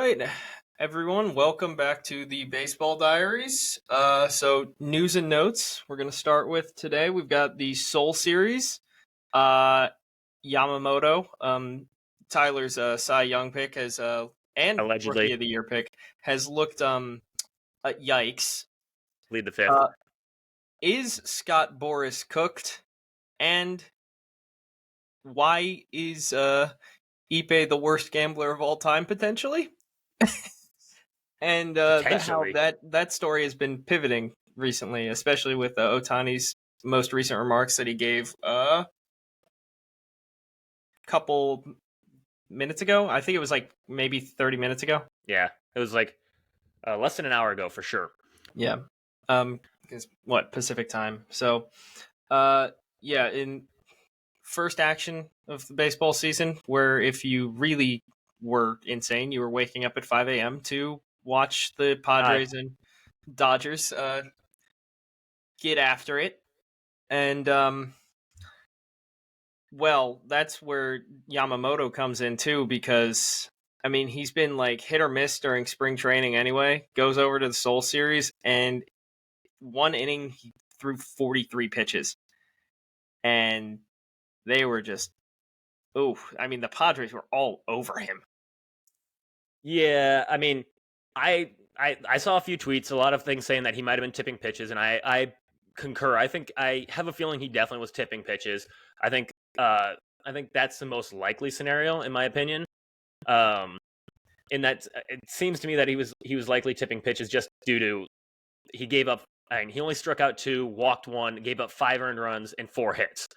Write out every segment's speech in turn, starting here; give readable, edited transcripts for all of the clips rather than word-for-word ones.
right, everyone, welcome back to the Baseball Diaries. So news and notes. We're gonna start with today. We've got the Seoul Series. Uh, Yamamoto, Tyler's Cy Young pick has and Rookie Allegedly, of the Year pick has looked yikes. lead the fifth. Uh, is Scott Boras cooked? And why is Ipe the worst gambler of all time potentially? And how Potentially. that story has been pivoting recently, especially with Otani's most recent remarks that he gave a couple minutes ago. I think it was like maybe 30 minutes ago. Yeah, it was like less than an hour ago for sure. Yeah. Because what Pacific time? So, yeah, in first action of the baseball season, where if you really were insane, you were waking up at 5 a.m. to watch the Padres and Dodgers get after it. And well, that's where Yamamoto comes in too, because I mean he's been like hit or miss during spring training anyway. Goes over to the Seoul Series, and one inning he threw 43 pitches, and they were just I mean the Padres were all over him. Yeah, I mean, I saw a few tweets, a lot of things saying that he might have been tipping pitches, and I concur. I have a feeling he definitely was tipping pitches. I think I think that's the most likely scenario in my opinion. In that it seems to me that he was likely tipping pitches just due to he gave up. I mean, he only struck out 2, walked 1, gave up 5 earned runs and 4 hits.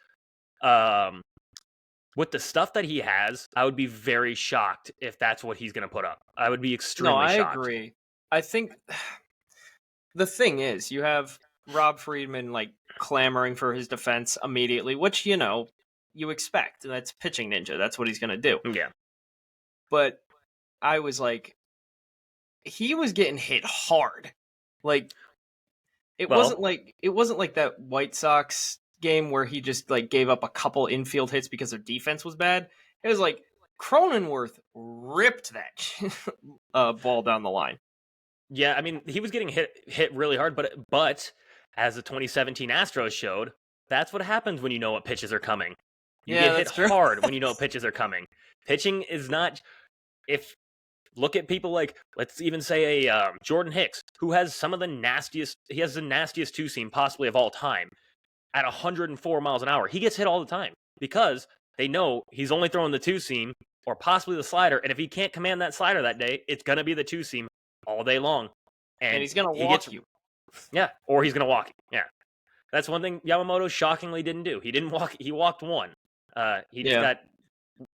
With the stuff that he has, I would be very shocked if that's what he's going to put up. I would be extremely shocked. No, I agree. I think the thing is, you have Rob Friedman like clamoring for his defense immediately, which you expect. That's pitching ninja. That's what he's going to do. Yeah. But I was like, he was getting hit hard. Like it wasn't like that White Sox game where he just like gave up a couple infield hits because their defense was bad. It was like Cronenworth ripped that ball down the line. Yeah, I mean, he was getting hit really hard, but as the 2017 Astros showed, that's what happens when you know what pitches are coming. You get hit hard when you know what pitches are coming. Pitching is not if look at people like let's even say a Jordan Hicks, who has some of the nastiest. He has the nastiest two seam possibly of all time at 104 miles an hour. He gets hit all the time because they know he's only throwing the two seam or possibly the slider, and if he can't command that slider that day, it's gonna be the two seam all day long, and he's gonna walk you. Yeah, or he's gonna walk you. Yeah, that's one thing Yamamoto shockingly didn't do. He didn't walk. He walked 1. He just got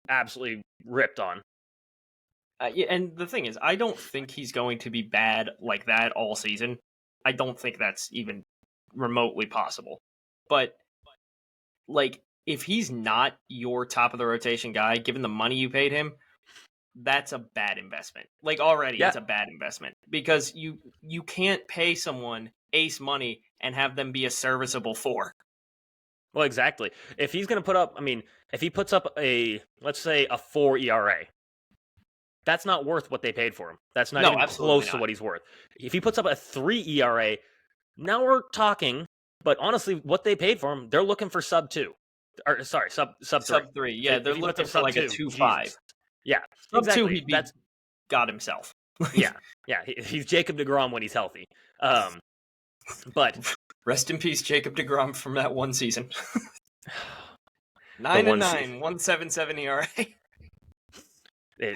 absolutely ripped on. Yeah, and the thing is, I don't think he's going to be bad like that all season. I don't think that's even remotely possible. But like, if he's not your top of the rotation guy, given the money you paid him, that's a bad investment. Like already, it's a bad investment because you can't pay someone ace money and have them be a serviceable 4. Well, exactly. If he's going to put up, I mean, if he puts up let's say a 4 ERA, that's not worth what they paid for him. That's not even close to what he's worth. If he puts up a 3 ERA, now we're talking. But honestly, what they paid for him, they're looking for sub 2. Or sorry, sub 3. Sub 3. Yeah, they're looking for like a 2.5. Yeah, sub 2. He'd be God himself. Yeah. He's Jacob deGrom when he's healthy. But rest in peace, Jacob deGrom, from that one season. 9-9, 1.77 ERA.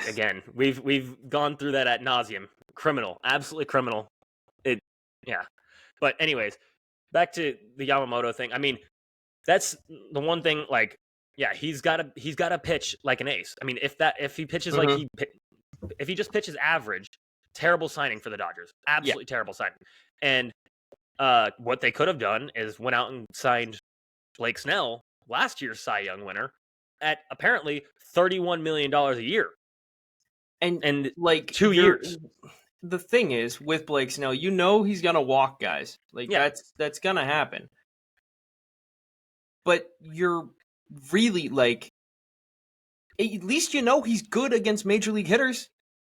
Again, we've gone through that ad nauseum. Criminal, absolutely criminal. But anyways, back to the Yamamoto thing. I mean, that's the one thing. Like, yeah, he's got to pitch like an ace. I mean, if he pitches like if he just pitches average, terrible signing for the Dodgers. Absolutely terrible signing. And what they could have done is went out and signed Blake Snell, last year's Cy Young winner, at apparently $31 million a year. And like 2 years. The thing is, with Blake Snell, he's gonna walk guys. Like that's gonna happen. But you're really like, at least he's good against major league hitters.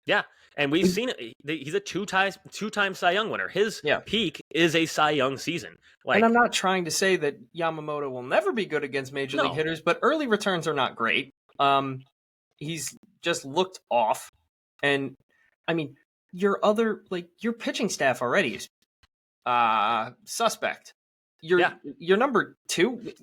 Yeah, And we've seen it. He's a two-time Cy Young winner. His peak is a Cy Young season. And I'm not trying to say that Yamamoto will never be good against major league hitters, but early returns are not great. He's just looked off. And, I mean, your pitching staff already is suspect. Your number 2,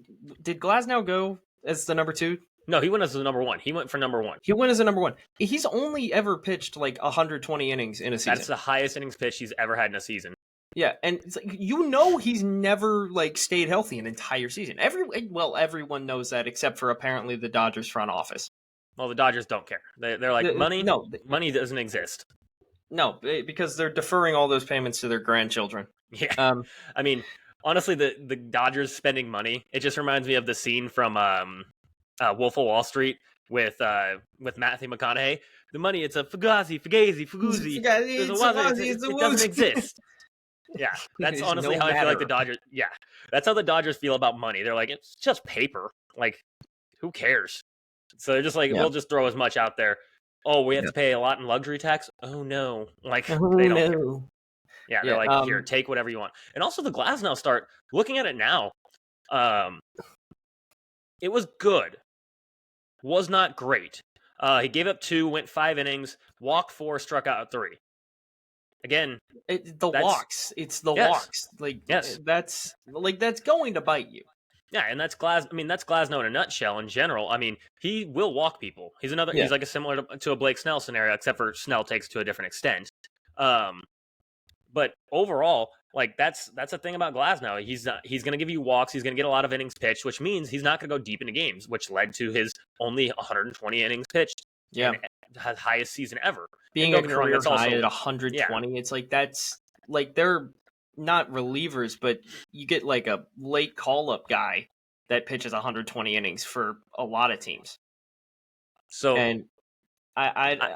did Glasnow go as the number 2? No, he went as the number 1. He went for number 1. He went as a number 1. He's only ever pitched like 120 innings in a season. That's the highest innings pitch he's ever had in a season. Yeah, and it's like, he's never stayed healthy an entire season. Everyone knows that except for apparently the Dodgers front office. Well, the Dodgers don't care. They're like, money doesn't exist. No, because they're deferring all those payments to their grandchildren. Yeah. I mean, honestly, the Dodgers spending money, it just reminds me of the scene from Wolf of Wall Street with Matthew McConaughey. The money, it's a fugazi. It doesn't exist. Yeah, that's honestly how I feel like the Dodgers. Yeah, that's how the Dodgers feel about money. They're like, it's just paper. Like, who cares? So they're just like, we'll just throw as much out there. Oh, we have to pay a lot in luxury tax? Oh, no. Like, they don't care. Yeah, they're like, here, take whatever you want. And also the Glasnow start, looking at it now, it was good. Was not great. He gave up 2, went 5 innings, walked 4, struck out 3. Again, walks. It's the walks. That's going to bite you. Yeah, and that's Glasnow in a nutshell. In general, I mean, he will walk people. He's he's like a similar to a Blake Snell scenario, except for Snell takes it to a different extent. But overall, that's the thing about Glasnow. He's going to give you walks. He's going to get a lot of innings pitched, which means he's not going to go deep into games, which led to his only 120 innings pitched. Yeah, his highest season ever. Being a career high at 120, it's that's they're not relievers, but you get a late call-up guy that pitches 120 innings for a lot of teams. So, and I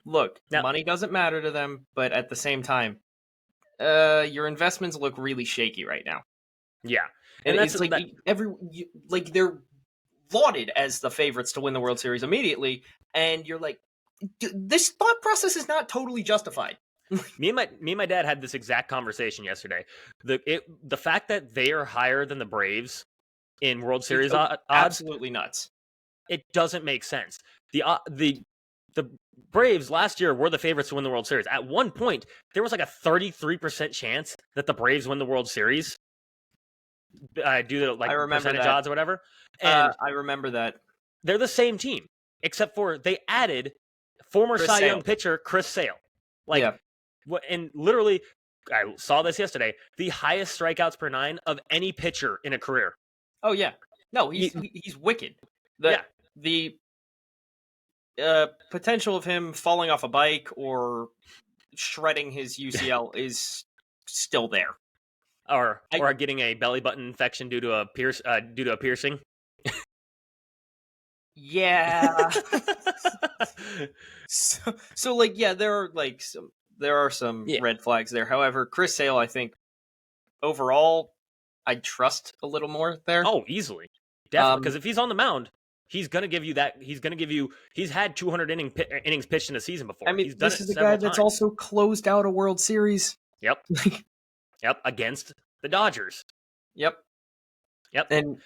look, now, money doesn't matter to them, but at the same time, your investments look really shaky right now. Yeah, and it's they're lauded as the favorites to win the World Series immediately, and you're like, this thought process is not totally justified. Me and my dad had this exact conversation yesterday. The fact that they are higher than the Braves in World Series odds, absolutely nuts. It doesn't make sense. The Braves last year were the favorites to win the World Series. At one point, there was a 33% chance that the Braves win the World Series due to percentage odds or whatever. And I remember that. They're the same team, except for they added former Cy Young pitcher Chris Sale. And literally, I saw this yesterday, the highest strikeouts per 9 of any pitcher in a career. Oh, yeah. No, he's wicked. The potential of him falling off a bike or shredding his UCL is still there. Or getting a belly button infection due to a piercing. Yeah. There are some red flags there. However, Chris Sale, I think overall, I'd trust a little more there. Oh, easily, definitely. Because if he's on the mound, he's going to give you that. He's had 200 innings pitched in a season before. I mean, this is the guy that's also closed out a World Series. Yep. Yep. Against the Dodgers. Yep. And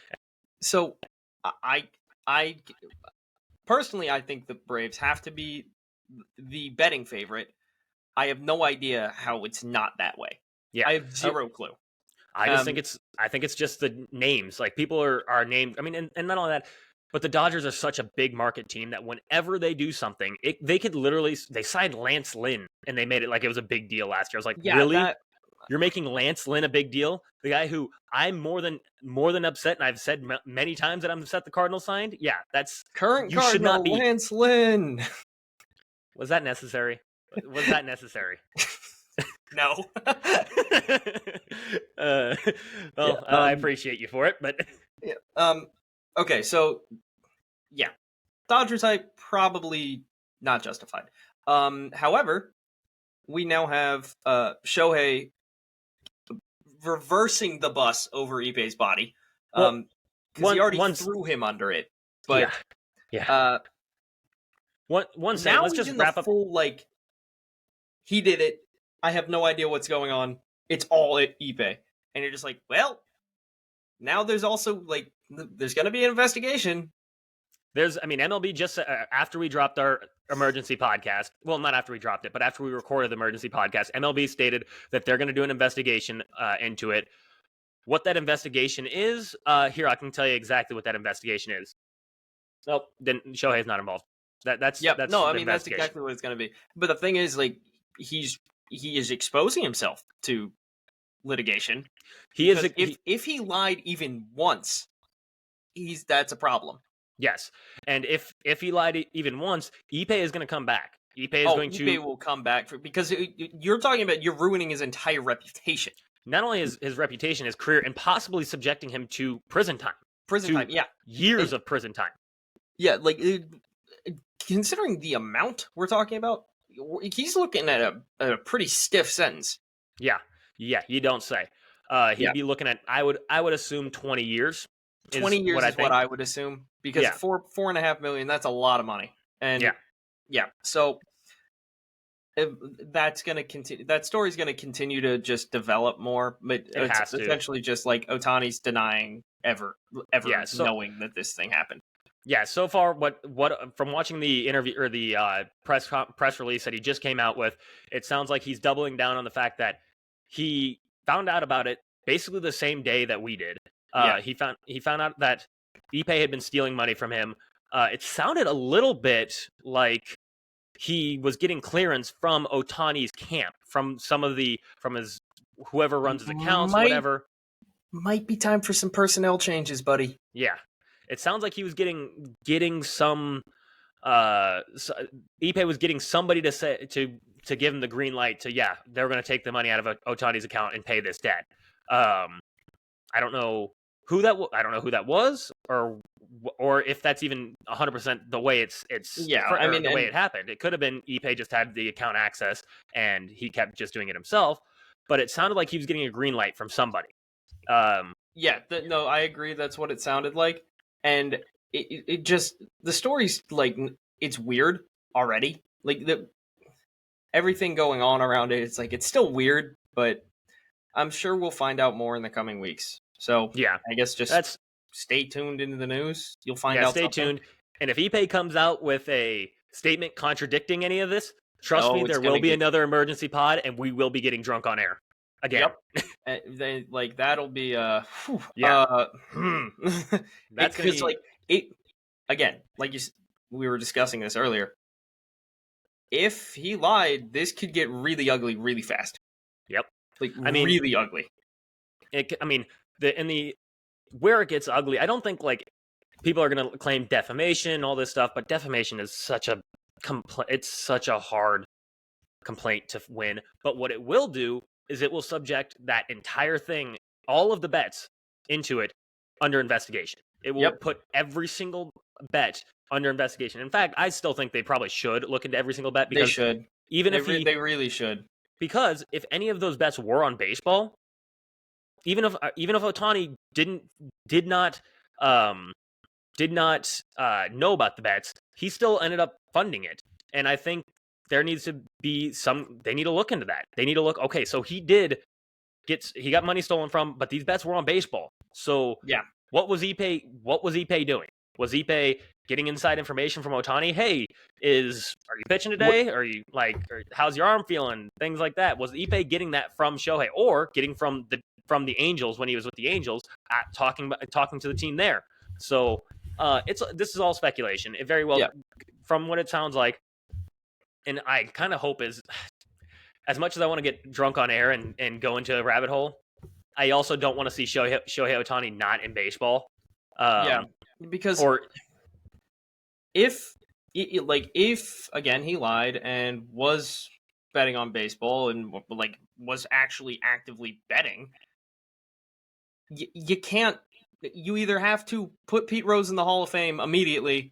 so I personally, I think the Braves have to be the betting favorite. I have no idea how it's not that way. Yeah, I have zero clue. I just think it's just the names. People are named. I mean, and not only that, but the Dodgers are such a big market team that whenever they do something, they could literally they signed Lance Lynn and they made it like it was a big deal last year. I was like, really? You're making Lance Lynn a big deal? The guy who I'm more than upset, and I've said many times that I'm upset the Cardinals signed. Yeah, that's current Cardinal should not be. Lance Lynn. Was that necessary? Was that necessary? No. I appreciate you for it, but okay, so Dodgers hype probably not justified. However, we now have Shohei reversing the bus over Ippe's body because he already threw him under it. But One second, Now let's he's just in wrap the up. full, like, he did it. I have no idea what's going on. It's all Ipe. And you're just like, well, now there's also, like, there's going to be an investigation. MLB just after we dropped our emergency podcast, well, not after we dropped it, but after we recorded the emergency podcast, MLB stated that they're going to do an investigation into it. What that investigation is, here, I can tell you exactly what that investigation is. Nope, then Shohei's not involved. That's Yep. No, I the mean, that's investigation. exactly what it's going to be. But the thing is, like, he is exposing himself to litigation. If he lied even once, that's a problem. Yes, and if he lied even once, Ipe is going to come back. Ipe will come back because you're talking about you're ruining his entire reputation. Not only his reputation, his career, and possibly subjecting him to prison time. Yeah, years of prison time. Yeah, like considering the amount we're talking about, he's looking at a pretty stiff sentence. Yeah, you don't say. He'd be looking at I would assume 20 years. 20 years is what I would assume, because $4.5 million, that's a lot of money. And so that's going to continue. That story's going to continue to just develop more, but it's essentially just like Ohtani's denying ever knowing that this thing happened. Yeah, so far, what from watching the interview or the press release that he just came out with, it sounds like he's doubling down on the fact that he found out about it basically the same day that we did. He found out that Ipe had been stealing money from him. It sounded a little bit like he was getting clearance from Ohtani's camp, from his whoever runs his accounts, whatever. Might be time for some personnel changes, buddy. Yeah. It sounds like he was getting some. Ipe was getting somebody to give him the green light to they're going to take the money out of Ohtani's account and pay this debt. I don't know who that was, or if that's even 100% the way the way it happened. It could have been Ipe just had the account access and he kept just doing it himself. But it sounded like he was getting a green light from somebody. No, I agree. That's what it sounded like. And it just, the story's like, it's weird already. Like everything going on around it, it's like, it's still weird, but I'm sure we'll find out more in the coming weeks. So I guess just stay tuned into the news. You'll find out. Stay tuned. And if Ipe comes out with a statement contradicting any of this, trust me, there will be another emergency pod, and we will be getting drunk on air again. Yep. That'll be that's because again, we were discussing this earlier. If he lied, this could get really ugly really fast. Yep. Really ugly. Where it gets ugly, I don't think people are going to claim defamation, all this stuff, but defamation is such a hard complaint to win. But what it will do is it will subject that entire thing, all of the bets, into it under investigation. It will put every single bet under investigation. In fact, I still think they probably should look into every single bet, because they should. They really should. Because if any of those bets were on baseball, even if Ohtani did not know about the bets, he still ended up funding it. And I think there needs to be they need to look into that. They need to look, okay, so he got money stolen from, but these bets were on baseball. So what was Ipe doing? Was Ipe getting inside information from Ohtani? Hey, are you pitching today? Or how's your arm feeling? Things like that. Was Ipe getting that from Shohei, or getting from the Angels when he was with the Angels, talking to the team there? So this is all speculation. It very well, from what it sounds like, and I kind of hope is, as much as I want to get drunk on air and go into a rabbit hole, I also don't want to see Shohei Ohtani not in baseball. Because if again he lied and was betting on baseball and was actually actively betting, you can't. You either have to put Pete Rose in the Hall of Fame immediately,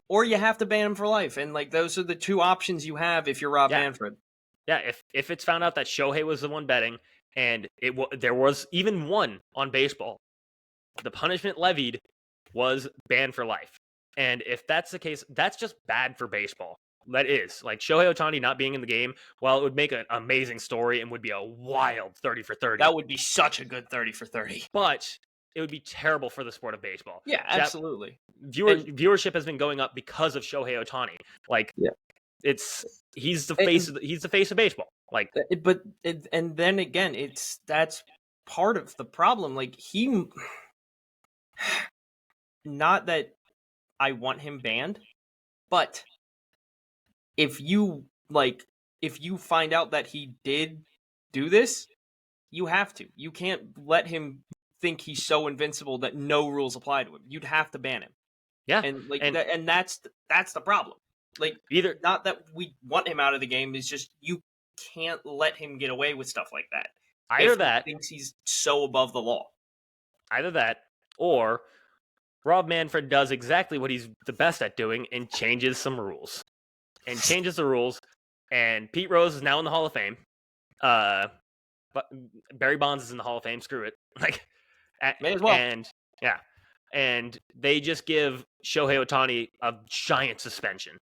or you have to ban him for life. And those are the two options you have if you're Rob Manfred. Yeah, if it's found out that Shohei was the one betting, and there was even one on baseball, the punishment levied was ban for life. And if that's the case, that's just bad for baseball. That is. Like, Shohei Ohtani not being in the game, while it would make an amazing story and would be a wild 30 for 30. That would be such a good 30 for 30. But it would be terrible for the sport of baseball. Yeah, absolutely. Viewership has been going up because of Shohei Ohtani. Like, yeah. He's the face of baseball. Like, and then again, that's part of the problem. Like, not that I want him banned, but if you find out that he did do this, you have to. You can't let him think he's so invincible that no rules apply to him. You'd have to ban him. Yeah, and that's the problem. Like, either not that we want him out of the game, it's just you can't let him get away with stuff like that. Either that, he thinks he's so above the law. Either that, or Rob Manfred does exactly what he's the best at doing and changes some rules. And changes the rules. And Pete Rose is now in the Hall of Fame. But Barry Bonds is in the Hall of Fame. Screw it. Like, may as well. And yeah, and they just give Shohei Ohtani a giant suspension,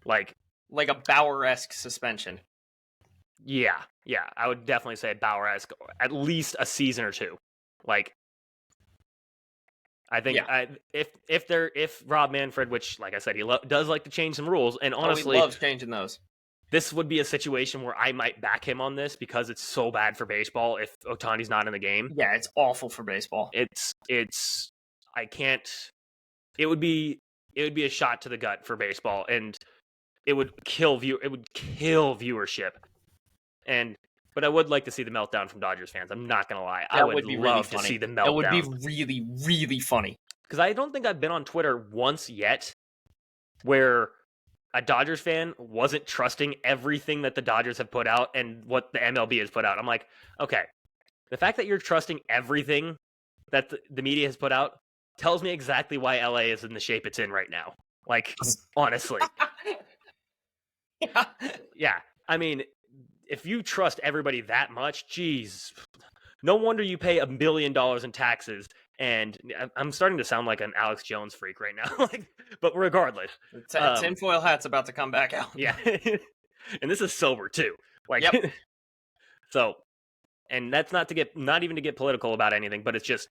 like a Bauer-esque suspension. Yeah, I would definitely say Bauer-esque, at least a season or two. Like, I think if Rob Manfred, which, like I said, he does like to change some rules, and honestly, he loves changing those. This would be a situation where I might back him on this because it's so bad for baseball if Ohtani's not in the game. Yeah, it's awful for baseball. I can't. It would be a shot to the gut for baseball, and it would kill viewership. But I would like to see the meltdown from Dodgers fans. I'm not gonna lie. I would love to see the meltdown. It would be really, really funny. Because I don't think I've been on Twitter once yet where a Dodgers fan wasn't trusting everything that the Dodgers have put out and what the MLB has put out. I'm like, okay, the fact that you're trusting everything that the media has put out tells me exactly why LA is in the shape it's in right now. Like, honestly. Yeah. I mean, if you trust everybody that much, geez, no wonder you pay $1 million in taxes. And I'm starting to sound like an Alex Jones freak right now. But regardless, tinfoil hat's about to come back out. Yeah, and this is sober too. Like, yep. So, and that's not even to get political about anything, but it's just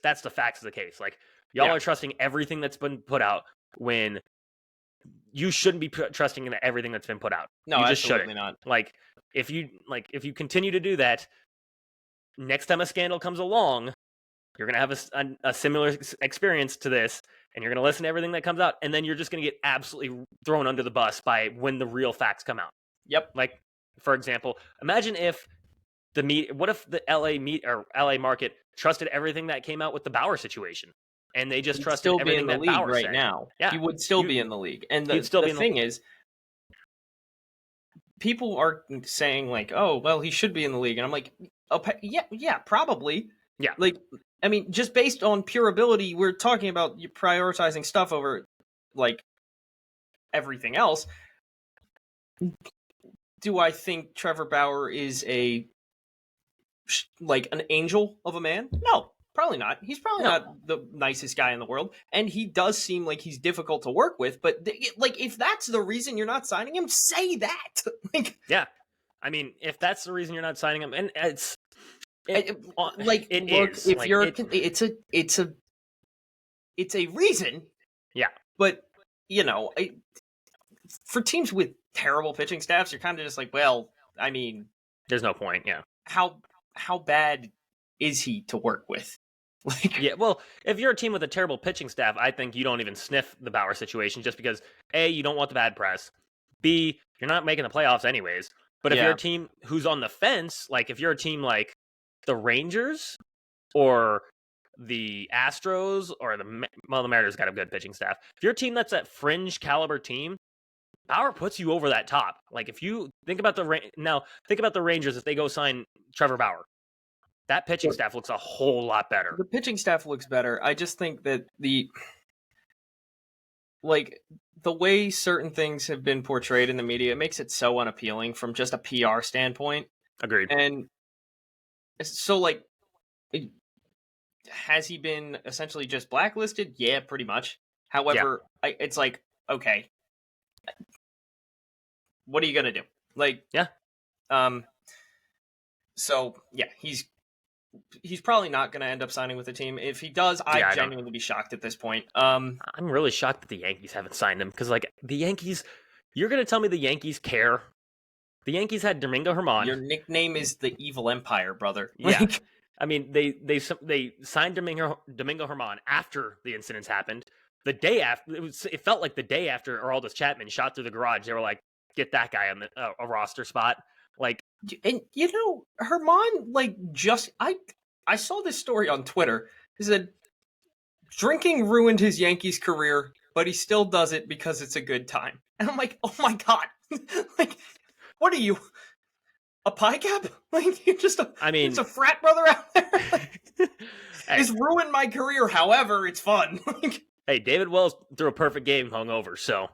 that's the facts of the case. Like, y'all are trusting everything that's been put out when you shouldn't be trusting in everything that's been put out. No, you just absolutely shouldn't. not. If you continue to do that, next time a scandal comes along, you're going to have a similar experience to this, and you're going to listen to everything that comes out, and then you're just going to get absolutely thrown under the bus by when the real facts come out. Yep. Like, for example, imagine if what if the LA market trusted everything that came out with the Bauer situation, and they just trusted everything that Bauer right said. Now. Yeah, he would still be in the league. And the thing is, people are saying like, "Oh, well, he should be in the league," and I'm like, yeah, probably. Yeah. Like, I mean, just based on pure ability, we're talking about you prioritizing stuff over, like, everything else. Do I think Trevor Bauer is an angel of a man? No, probably not. He's probably not the nicest guy in the world, and he does seem like he's difficult to work with. But if that's the reason you're not signing him, say that. Yeah, I mean, if that's the reason you're not signing him, and it's. It's a reason. Yeah. But, for teams with terrible pitching staffs, you're kind of just like, well, I mean, there's no point. Yeah. How bad is he to work with? Yeah. Well, if you're a team with a terrible pitching staff, I think you don't even sniff the Bauer situation just because A, you don't want the bad press. B, you're not making the playoffs anyways. But if you're a team who's on the fence, like if you're a team like the Rangers or the Astros or the Mariners got a good pitching staff. If you're a team that's that fringe caliber team, Bauer puts you over that top. Like if you think about the Rangers, if they go sign Trevor Bauer, that pitching staff looks a whole lot better. The pitching staff looks better. I just think that the way certain things have been portrayed in the media, it makes it so unappealing from just a PR standpoint. Agreed. And so, has he been essentially just blacklisted? Yeah, pretty much. However, it's like, okay, what are you gonna do? Like, Yeah. So yeah, he's probably not gonna end up signing with the team. If he does, Yeah, I'd I don't. genuinely be shocked at this point. I'm really shocked that the Yankees haven't signed him because, like, the Yankees. You're gonna tell me the Yankees care? The Yankees had Domingo Germán. Your nickname is the Evil Empire, brother. Yeah. Like, I mean, they signed Domingo Germán after the incidents happened. The day after, it felt like the day after Aroldis Chapman shot through the garage. They were like, "Get that guy on a roster spot." Like, and Herman, like, just I saw this story on Twitter. He said drinking ruined his Yankees career, but he still does it because it's a good time. And I'm like, oh my god, like, what are you? A pie cap? Like, you're just it's a frat brother out there. Like, hey, it's ruined my career. However, it's fun. hey, David Wells threw a perfect game hungover, so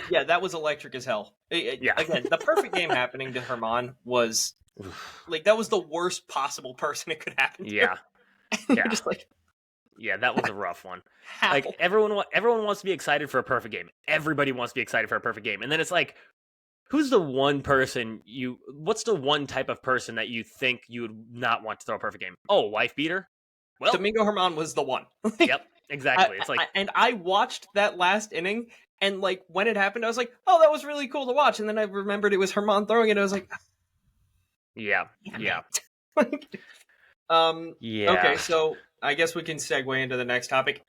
yeah, that was electric as hell. Yeah. Again, the perfect game happening to Herman was like that was the worst possible person it could happen to. Yeah. And Yeah. you're just like, yeah, that was a rough one. how? Like, everyone wants to be excited for a perfect game. Everybody wants to be excited for a perfect game, and then it's like, who's the one person what's the one type of person that you think you would not want to throw a perfect game? Oh, wife beater? Well, Domingo Herman was the one. yep, exactly. It's like, and I watched that last inning, and like when it happened, I was like, oh, that was really cool to watch. And then I remembered it was Herman throwing it. I was like, yeah. Like, Yeah. Okay, so I guess we can segue into the next topic.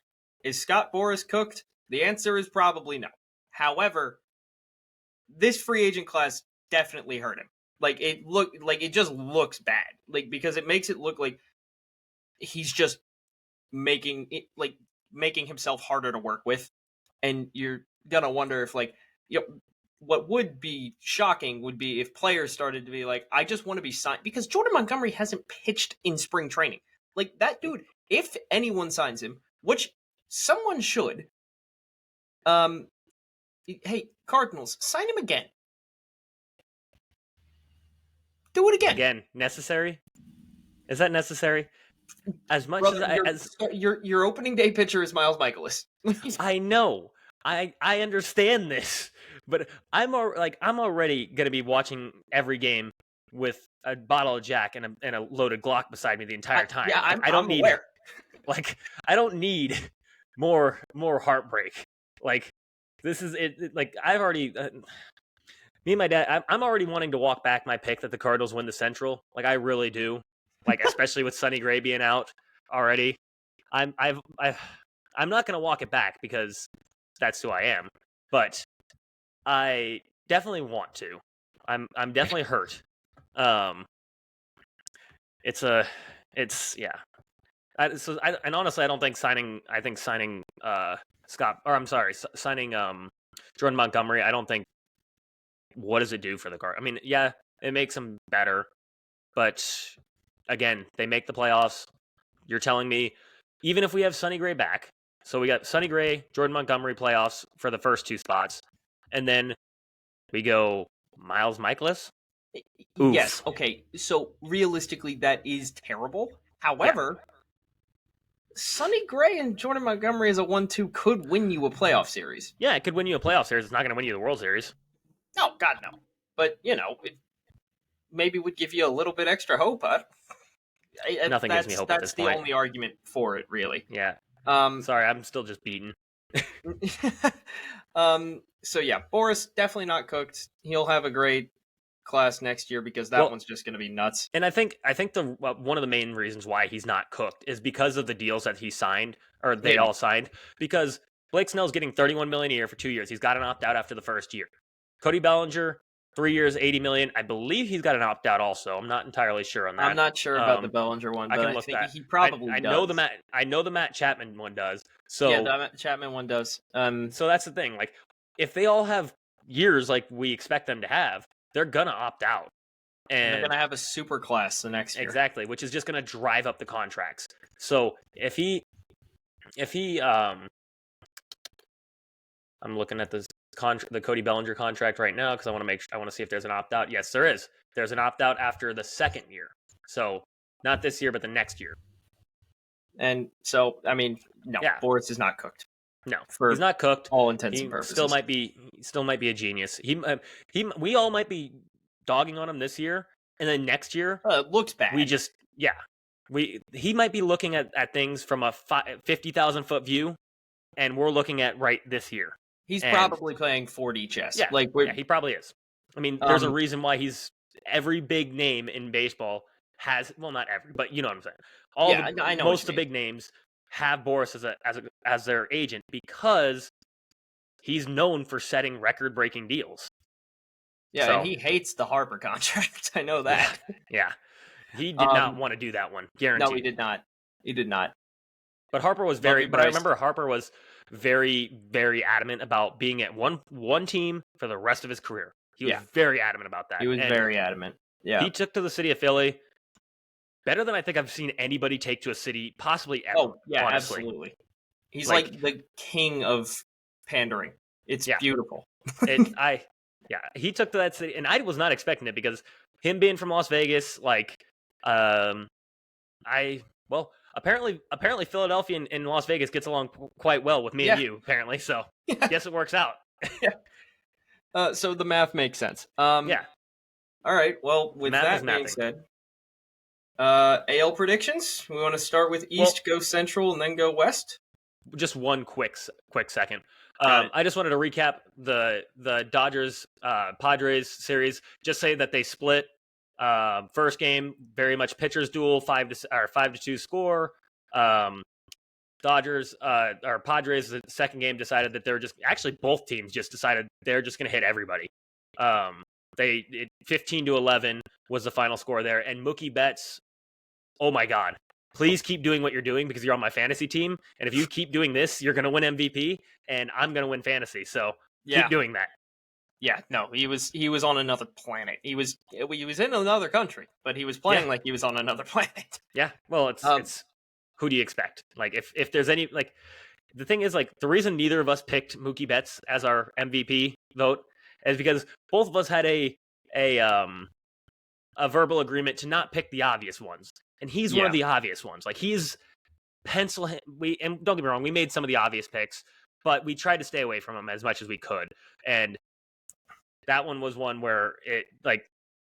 Is Scott Boras cooked? The answer is probably no. However, this free agent class definitely hurt him. Like, it just looks bad. Like, because it makes it look like he's just making himself harder to work with, and you're gonna wonder if, like, what would be shocking would be if players started to be like, I just want to be signed, because Jordan Montgomery hasn't pitched in spring training. Like, that dude, if anyone signs him, which someone should, hey, Cardinals, sign him again. Do it again. Again, necessary? Is that necessary? As much Brother, as your opening day pitcher is Miles Michaelis. I know, I understand this, but I'm already gonna be watching every game with a bottle of Jack and a loaded Glock beside me the entire time. Yeah, I don't need aware. like I don't need more heartbreak. Like, this is it. Like, I've already. Me and my dad, I'm already wanting to walk back my pick that the Cardinals win the Central. Like, I really do. Like, especially with Sonny Gray being out already. I'm not gonna walk it back because that's who I am. But I definitely want to. I'm definitely hurt. It's yeah. And honestly, I don't think signing. I think signing signing Jordan Montgomery. I don't think. What does it do for the Card? I mean, yeah, it makes them better, but again, they make the playoffs. You're telling me, even if we have Sonny Gray back, so we got Sonny Gray, Jordan Montgomery playoffs for the first two spots, and then we go Miles Michaelis. Oof. Yes, okay. So realistically, that is terrible. However, Sonny Gray and Jordan Montgomery as a 1-2 could win you a playoff series. Yeah, it could win you a playoff series. It's not going to win you the World Series. No, God, no. But, it maybe would give you a little bit extra hope. Nothing gives me hope at this point. That's the only argument for it, really. Yeah. Sorry, I'm still just beaten. So yeah, Boras definitely not cooked. He'll have a great class next year because that one's just going to be nuts. And I think the one of the main reasons why he's not cooked is because of the deals that he signed, or they all signed. Because Blake Snell's getting $31 million a year for 2 years. He's got an opt out after the first year. Cody Bellinger, 3 years, $80 million. I believe he's got an opt out also. I'm not entirely sure on that. I'm not sure about the Bellinger one, but I think he probably I does. know the Matt Chapman one does. So yeah, the Matt Chapman one does. So that's the thing. Like, if they all have years like we expect them to have, they're gonna opt out. And they're gonna have a super class the next year. Exactly, which is just gonna drive up the contracts. So if he I'm looking at the Cody Bellinger contract right now because I want to see if there's an opt out. Yes, there is. There's an opt out after the second year. So not this year, but the next year. And so, I mean, no, Boras is not cooked. No, for he's not cooked. all intents and He purposes. still might be a genius. We all might be dogging on him this year, and then next year It looks bad. He might be looking at things from a 50,000-foot view, and we're looking at right this year. He's probably playing 4D chess. Yeah, he probably is. I mean, there's a reason why every big name in baseball has, well, not every, but you know what I'm saying. I know most of the big names have Boras as their agent because he's known for setting record-breaking deals. Yeah, so, and he hates the Harper contract. I know that. Yeah. He did not want to do that one. Guaranteed. No, he did not. He did not. But Harper was I remember Harper was very, very adamant about being at one team for the rest of his career. He was very adamant about that. He was very adamant. Yeah. He took to the city of Philly better than I think I've seen anybody take to a city possibly ever. Oh, yeah, honestly. Absolutely. He's like the king of pandering. It's beautiful. He took to that city, and I was not expecting it because him being from Las Vegas, apparently Philadelphia and Las Vegas gets along quite well with me and you, apparently. So guess it works out. So the math makes sense. All right. Well, with that being said, AL predictions. We want to start with East, go Central, and then go West. Just one quick second. I just wanted to recap the Dodgers Padres series. Just say that they split. First game, very much pitchers duel, 5-2 score. Padres, the second game decided that both teams just decided they're just going to hit everybody. 15-11 was the final score there. And Mookie Betts, oh my God, please keep doing what you're doing because you're on my fantasy team. And if you keep doing this, you're going to win MVP and I'm going to win fantasy. So keep doing that. Yeah, no, he was on another planet. He was in another country, but he was playing like he was on another planet. Yeah, well, it's who do you expect? Like, if there's any, like, the thing is, like, the reason neither of us picked Mookie Betts as our MVP vote is because both of us had a verbal agreement to not pick the obvious ones, and he's one of the obvious ones. Like, he's and don't get me wrong, we made some of the obvious picks, but we tried to stay away from him as much as we could, and that one was one where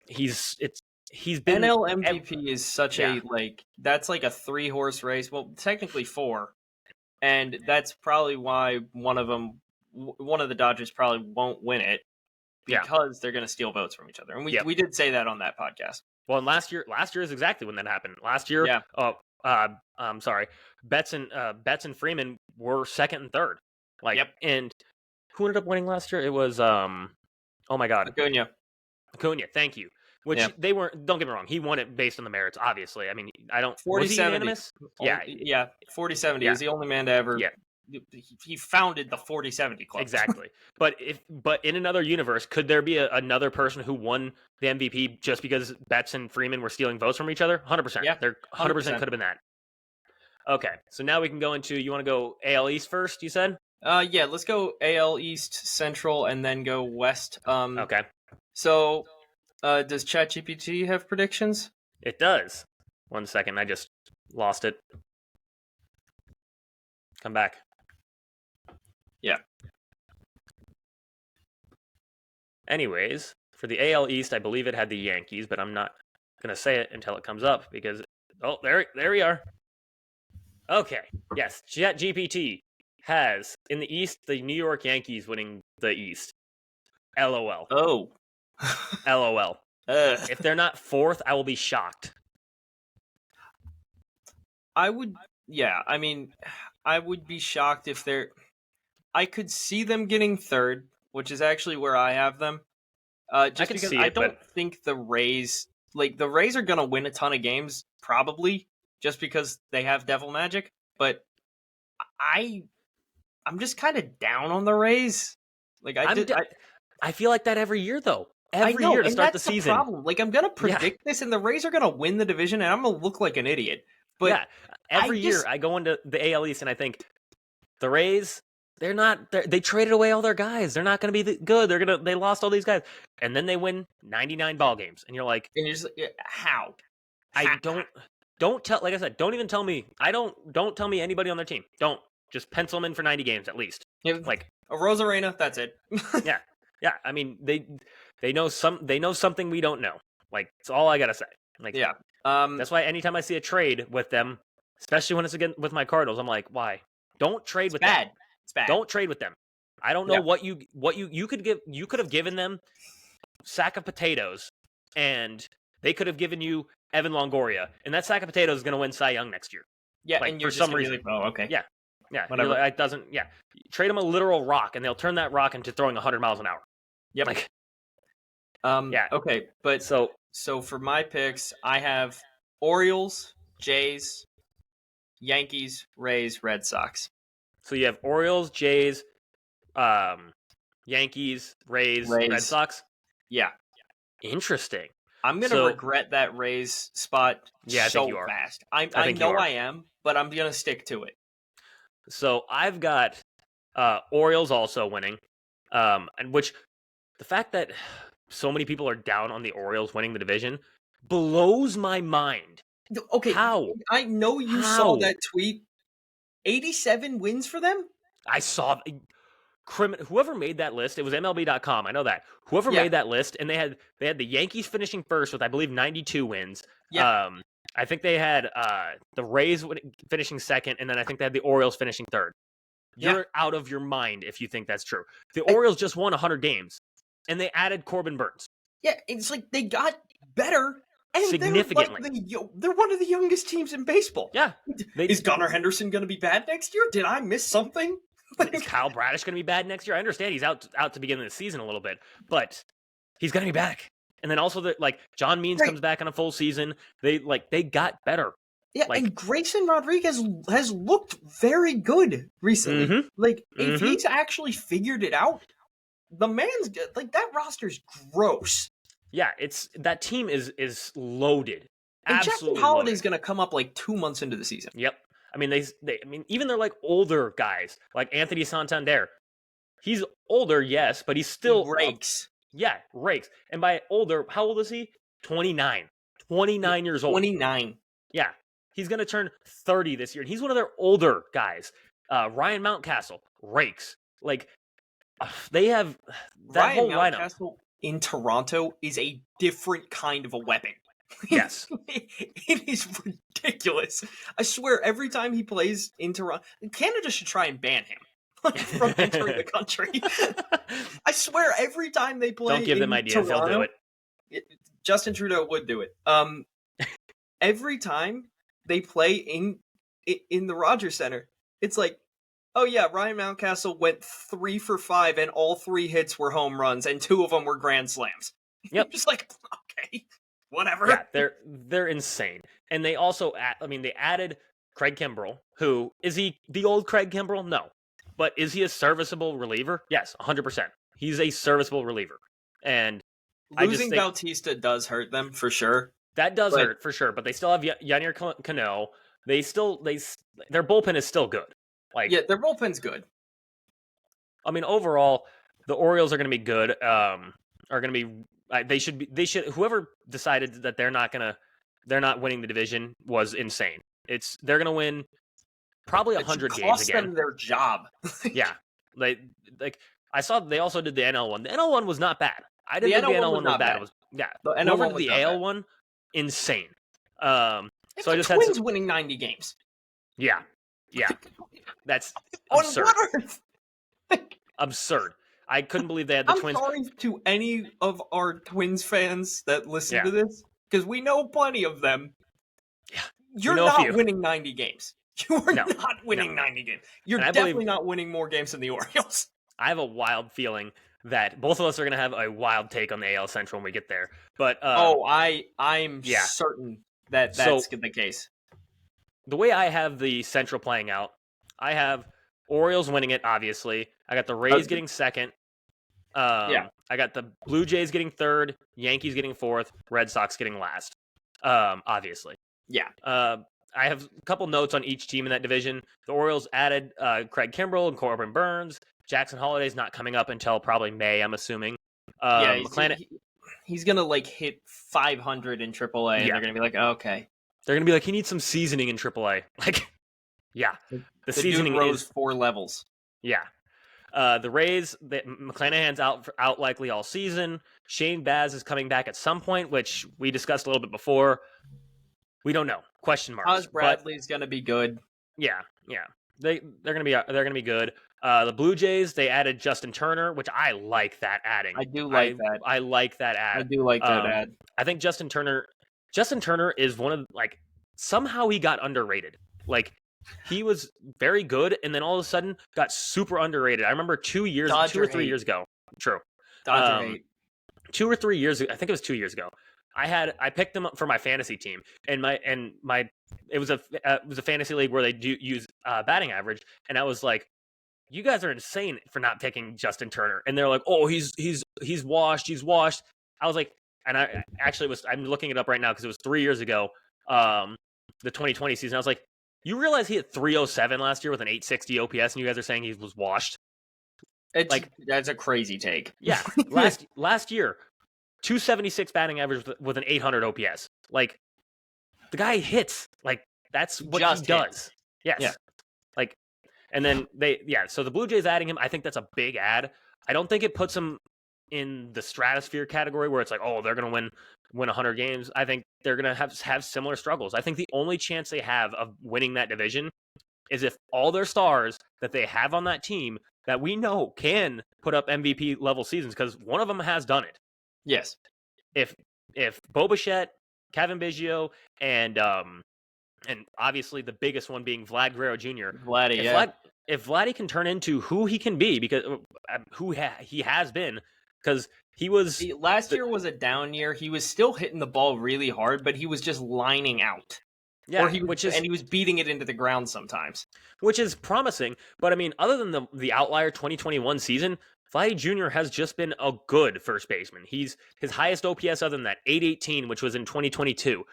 he's been NL MVP is such that's like a 3-horse race. Well, technically 4, and that's probably why one of the Dodgers probably won't win it because they're going to steal votes from each other. And we did say that on that podcast. Well, and last year is exactly when that happened. Last year, I'm sorry, Betts and Freeman were second and third. And who ended up winning last year? It was oh my God, Acuna. Thank you. Which they weren't. Don't get me wrong. He won it based on the merits. Obviously, I mean, I don't. 40-70. Was he unanimous? Yeah. 40-70. He's the only man to ever. Yeah. He founded the 40-70 club. Exactly. But in another universe, could there be another person who won the MVP just because Betts and Freeman were stealing votes from each other? 100%. Yeah. There 100% could have been that. Okay, so now we can go into. You want to go AL East first? You said. Yeah. Let's go AL East, Central, and then go West. Okay. So. Does ChatGPT have predictions? It does. 1 second, I just lost it. Come back. Yeah. Anyways, for the AL East, I believe it had the Yankees, but I'm not going to say it until it comes up because... Oh, there we are. Okay. Yes, ChatGPT has, in the East, the New York Yankees winning the East. LOL. Oh. LOL. If they're not fourth, I will be shocked. I would be shocked if they're... I could see them getting third, which is actually where I have them. Just because I don't think the Rays... Like, the Rays are going to win a ton of games, probably, just because they have Devil Magic, but I'm just kind of down on the Rays. Like, I feel like that every year, though. Every year to start the season. The problem. Like, I'm going to predict this, and the Rays are going to win the division, and I'm going to look like an idiot. But every year I go into the AL East, and I think the Rays, they traded away all their guys. They're not going to be good. They lost all these guys. And then they win 99 ball games. And you're like... And you're just like, how? Don't tell... Like I said, don't even tell me... Don't tell me anybody on their team. Don't. Just pencil them in for 90 games at least. Like a Rosarena, that's it. yeah. I mean, they know something we don't know. Like, it's all I gotta say. Like, yeah. That's why anytime I see a trade with them, especially when it's again with my Cardinals, I'm like, why? Don't trade with them. It's bad. Don't trade with them. I don't know what you could give. You could have given them a sack of potatoes, and they could have given you Evan Longoria, and that sack of potatoes is going to win Cy Young next year. Yeah, like, and you're for just some reason. Like, oh, okay. Yeah. Whatever. Like, it doesn't. Yeah, trade them a literal rock, and they'll turn that rock into throwing 100 miles an hour. Yep. Like, yeah. Okay, but so for my picks, I have Orioles, Jays, Yankees, Rays, Red Sox. So you have Orioles, Jays, Yankees, Rays, Red Sox? Yeah. Interesting. I'm going to regret that Rays spot so fast. I know I am, but I'm going to stick to it. So I've got Orioles also winning, and which the fact that so many people are down on the Orioles winning the division blows my mind. Okay, how? I know you saw that tweet. 87 wins for them? I saw whoever made that list. It was MLB.com. I know that. Whoever made that list, and they had the Yankees finishing first with, I believe, 92 wins. Yeah. I think they had the Rays finishing second, and then I think they had the Orioles finishing third. You're out of your mind if you think that's true. The Orioles just won 100 games, and they added Corbin Burns. Yeah, it's like they got better. And significantly. They're one of the youngest teams in baseball. Yeah. Is Gunnar Henderson going to be bad next year? Did I miss something? Is Kyle Bradish going to be bad next year? I understand he's out to begin the season a little bit, but he's going to be back. And then also, John Means comes back on a full season. They got better. Yeah, and Grayson Rodriguez has looked very good recently. Mm-hmm. If he's actually figured it out, the man's good. That roster's gross. Yeah, that team is loaded. And Absolutely. Jackson Holiday's going to come up 2 months into the season. Yep. I mean, even they're older guys, like Anthony Santander. He's older, yes, but he's still rakes. Rakes. And by older, how old is he? 29. 29 years old. 29. Yeah. He's going to turn 30 this year. And he's one of their older guys. Ryan Mountcastle, rakes. They have that Ryan whole Mountcastle in Toronto is a different kind of a weapon. Yes. It is ridiculous. I swear, every time he plays in Toronto, Canada should try and ban him from entering the country. I swear, every time they play Don't give them ideas, Toronto, they'll do it. Justin Trudeau would do it. Every time they play in the Rogers Center, it's like, oh yeah, Ryan Mountcastle went 3 for 5, and all 3 hits were home runs, and 2 of them were grand slams. Yep. Just okay, whatever. Yeah, they're insane, and they also they added Craig Kimbrell. Who is he? The old Craig Kimbrell? No, but is he a serviceable reliever? Yes, 100%. He's a serviceable reliever, and losing Bautista does hurt them for sure. That does hurt for sure, but they still have Yanier Cano. Their bullpen is still good. Their bullpen's good. I mean, overall, the Orioles are going to be good. Are going to be. They should. Whoever decided that they're not winning the division was insane. They're going to win probably 100 games again. Cost them their job. Yeah, I saw they also did the NL one. The NL one was not bad. I didn't think the NL one was bad. The NL one was the AL one, insane. So I just Twins winning 90 games. Yeah. That's absurd. On what earth? Absurd. I couldn't believe they had the Twins. I'm sorry to any of our Twins fans that listen to this, because we know plenty of them. Yeah. You're not winning 90 games. You are not winning 90 games. You're definitely not winning more games than the Orioles. I have a wild feeling that both of us are going to have a wild take on the AL Central when we get there. But I'm certain that that's the case. The way I have the Central playing out, I have Orioles winning it, obviously. I got the Rays getting second. I got the Blue Jays getting third, Yankees getting fourth, Red Sox getting last. Obviously. Yeah. I have a couple notes on each team in that division. The Orioles added Craig Kimbrell and Corbin Burns. Jackson Holiday's not coming up until probably May, I'm assuming. He's gonna hit 500 in AAA, and they're gonna be like, okay. They're gonna be like, he needs some seasoning in AAA. Yeah, the The dude seasoning rose is 4 levels. yeah. The Rays, McClanahan's out likely all season. Shane Baz is coming back at some point, which we discussed a little bit before. We don't know. Question marks. Taj Bradley's gonna be good. Yeah. They're gonna be good. The Blue Jays, they added Justin Turner, which I like that adding. I do like that. I like that I ad. do like that ad. I think Justin Turner is one of like somehow he got underrated. Like he was very good, and then all of a sudden got super underrated. I remember 2 or 3 years ago. True. Dodger hate. 2 or 3 years ago, I think it was 2 years ago. I picked him up for my fantasy team, and it was a fantasy league where they do use batting average, and I was like, you guys are insane for not picking Justin Turner, and they're like, oh, he's washed, I was like, and I'm looking it up right now because it was 3 years ago, the 2020 season. I was like, you realize he hit 307 last year with an 860 OPS, and you guys are saying he was washed? That's a crazy take. Yeah, last year, 276 batting average with an 800 OPS. Like the guy hits. Like that's what he does. Yes. Yeah. Like, and then so the Blue Jays adding him, I think that's a big add. I don't think it puts him in the stratosphere category where it's like, oh, they're going to win 100 games. I think they're going to have similar struggles. I think the only chance they have of winning that division is if all their stars that they have on that team that we know can put up MVP level seasons, because one of them has done it. Yes. If Bo Bichette, Kevin Biggio, and obviously the biggest one being Vlad Guerrero Jr. If Vladdy can turn into who he can be, because he has been, because he was last year was a down year. He was still hitting the ball really hard, but he was just lining out. Yeah, he was beating it into the ground sometimes, which is promising. But I mean, other than the outlier 2021 season, Vladdy Jr. has just been a good first baseman. His highest OPS other than that, 818, which was in 2022.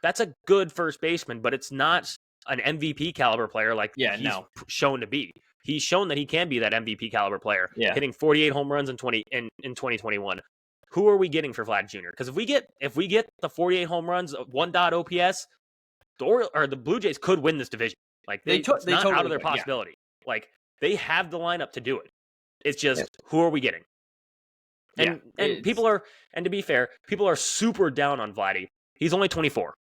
That's a good first baseman, but it's not an MVP caliber player like he's shown to be. He's shown that he can be that MVP caliber player, hitting 48 home runs in 2021. Who are we getting for Vlad Jr.? Because if we get the 48 home runs, 1 OPS, the Blue Jays could win this division. Like it's not totally out of their possibility. Yeah. Like they have the lineup to do it. It's just who are we getting? And people are, and to be fair, people are super down on Vladdy. He's only 24.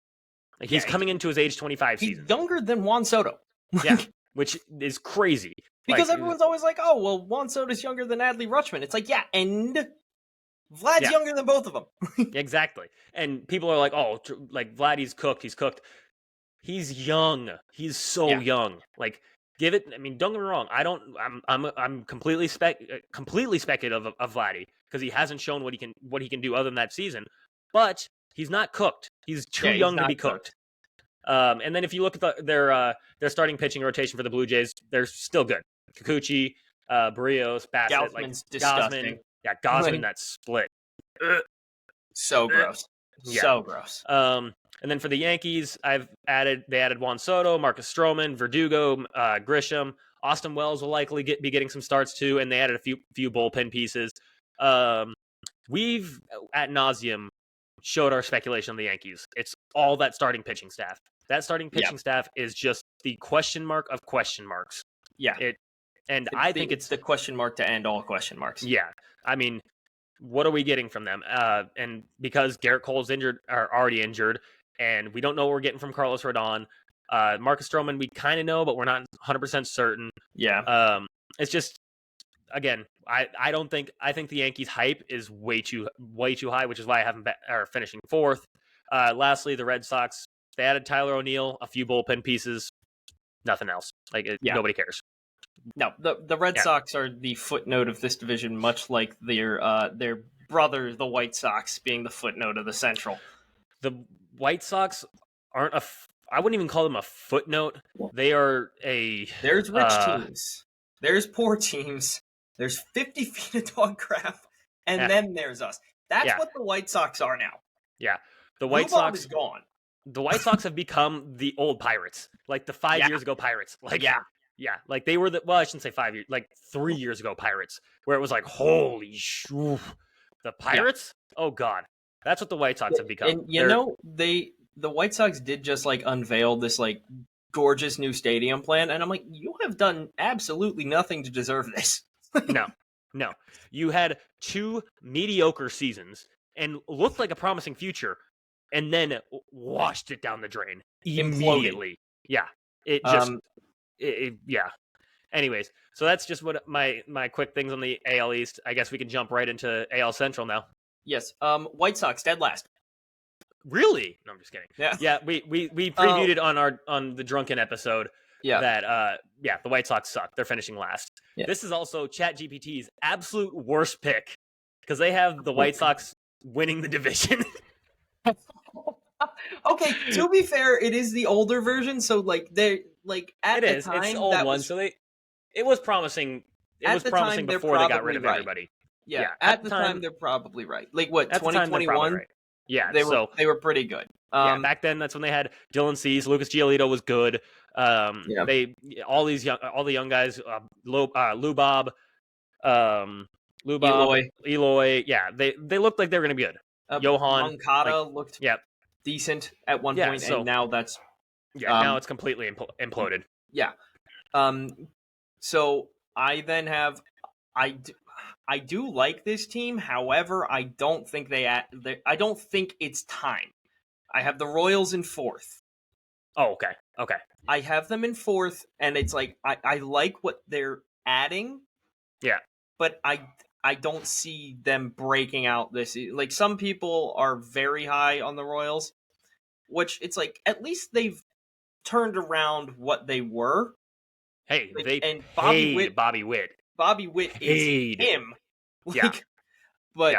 Like he's coming into his age 25 season. He's younger than Juan Soto. Yeah, which is crazy. Because everyone's always like, oh, well, Juan Soto's younger than Adley Rutschman. It's like, yeah, and Vlad's younger than both of them. Exactly. And people are like, oh, like Vladdy's cooked. He's cooked. He's young. He's so young. Like, give it. I mean, don't get me wrong. I'm completely speculative of Vladdy because he hasn't shown what he can do other than that season. But he's not cooked. He's too young to be cooked. And then if you look at their starting pitching rotation for the Blue Jays, they're still good. Kikuchi, Barrios, Bassett, Gausman's disgusting. Gausman, that split. So gross. Yeah. So gross. And then for the Yankees, they added Juan Soto, Marcus Stroman, Verdugo, Grisham. Austin Wells will likely be getting some starts too, and they added a few bullpen pieces. We've ad nauseum showed our speculation on the Yankees. It's all that starting pitching staff. That starting pitching staff is just the question mark of question marks. Yeah. I think it's the question mark to end all question marks. Yeah. I mean, what are we getting from them? And because Garrett Cole's already injured, and we don't know what we're getting from Carlos Rodon. Marcus Stroman, we kind of know, but we're not 100% certain. Yeah. It's just, again, I think the Yankees hype is way too high, which is why I have them finishing fourth. Lastly, the Red Sox, they added Tyler O'Neill, a few bullpen pieces, nothing else. Nobody cares. No, the Red Sox are the footnote of this division, much like their brother, the White Sox, being the footnote of the Central. The White Sox aren't I wouldn't even call them a footnote. They are There's rich teams. There's poor teams. There's 50 feet of dog crap. And then there's us. That's what the White Sox are now. Yeah. The White Sox is gone. The White Sox have become the old Pirates. Like the 5 years ago Pirates. Yeah. Like they were I shouldn't say 5 years, like 3 years ago Pirates, where it was like, holy shit. The Pirates? Yeah. Oh God. That's what the White Sox have become. And the White Sox did just unveil this gorgeous new stadium plan, and I'm like, you have done absolutely nothing to deserve this. No. You had 2 mediocre seasons and looked like a promising future, and then washed it down the drain immediately. Yeah, it just, yeah. Anyways, so that's just what my quick things on the AL East. I guess we can jump right into AL Central now. Yes. White Sox dead last. Really? No, I'm just kidding. Yeah. Yeah, we previewed it on the Drunken episode. Yeah. That the White Sox suck. They're finishing last. Yeah. This is also ChatGPT's absolute worst pick because they have the White Sox winning the division. Okay, to be fair, it is the older version, so like they like at the time it's the old one, so it was promising. It was promising before they got rid of everybody. Yeah, at the time they're probably right. Like what, 2021? Right. Yeah, they were pretty good. Back then that's when they had Dylan Cease, Lucas Giolito was good. They all the young guys, Lubab, Eloy. Yeah, they looked like they were gonna be good. Johan Moncada looked decent at one point, and now that's now it's completely imploded. Yeah. So I then have I do like this team. However, I don't think I don't think it's time. I have the Royals in 4th. Oh, okay. I have them in 4th, and it's like I like what they're adding. Yeah. But I don't see them breaking out this. Like, some people are very high on the Royals, which it's like at least they've turned around what they were. Hey, and Bobby Witt. Bobby Witt is him. Like, but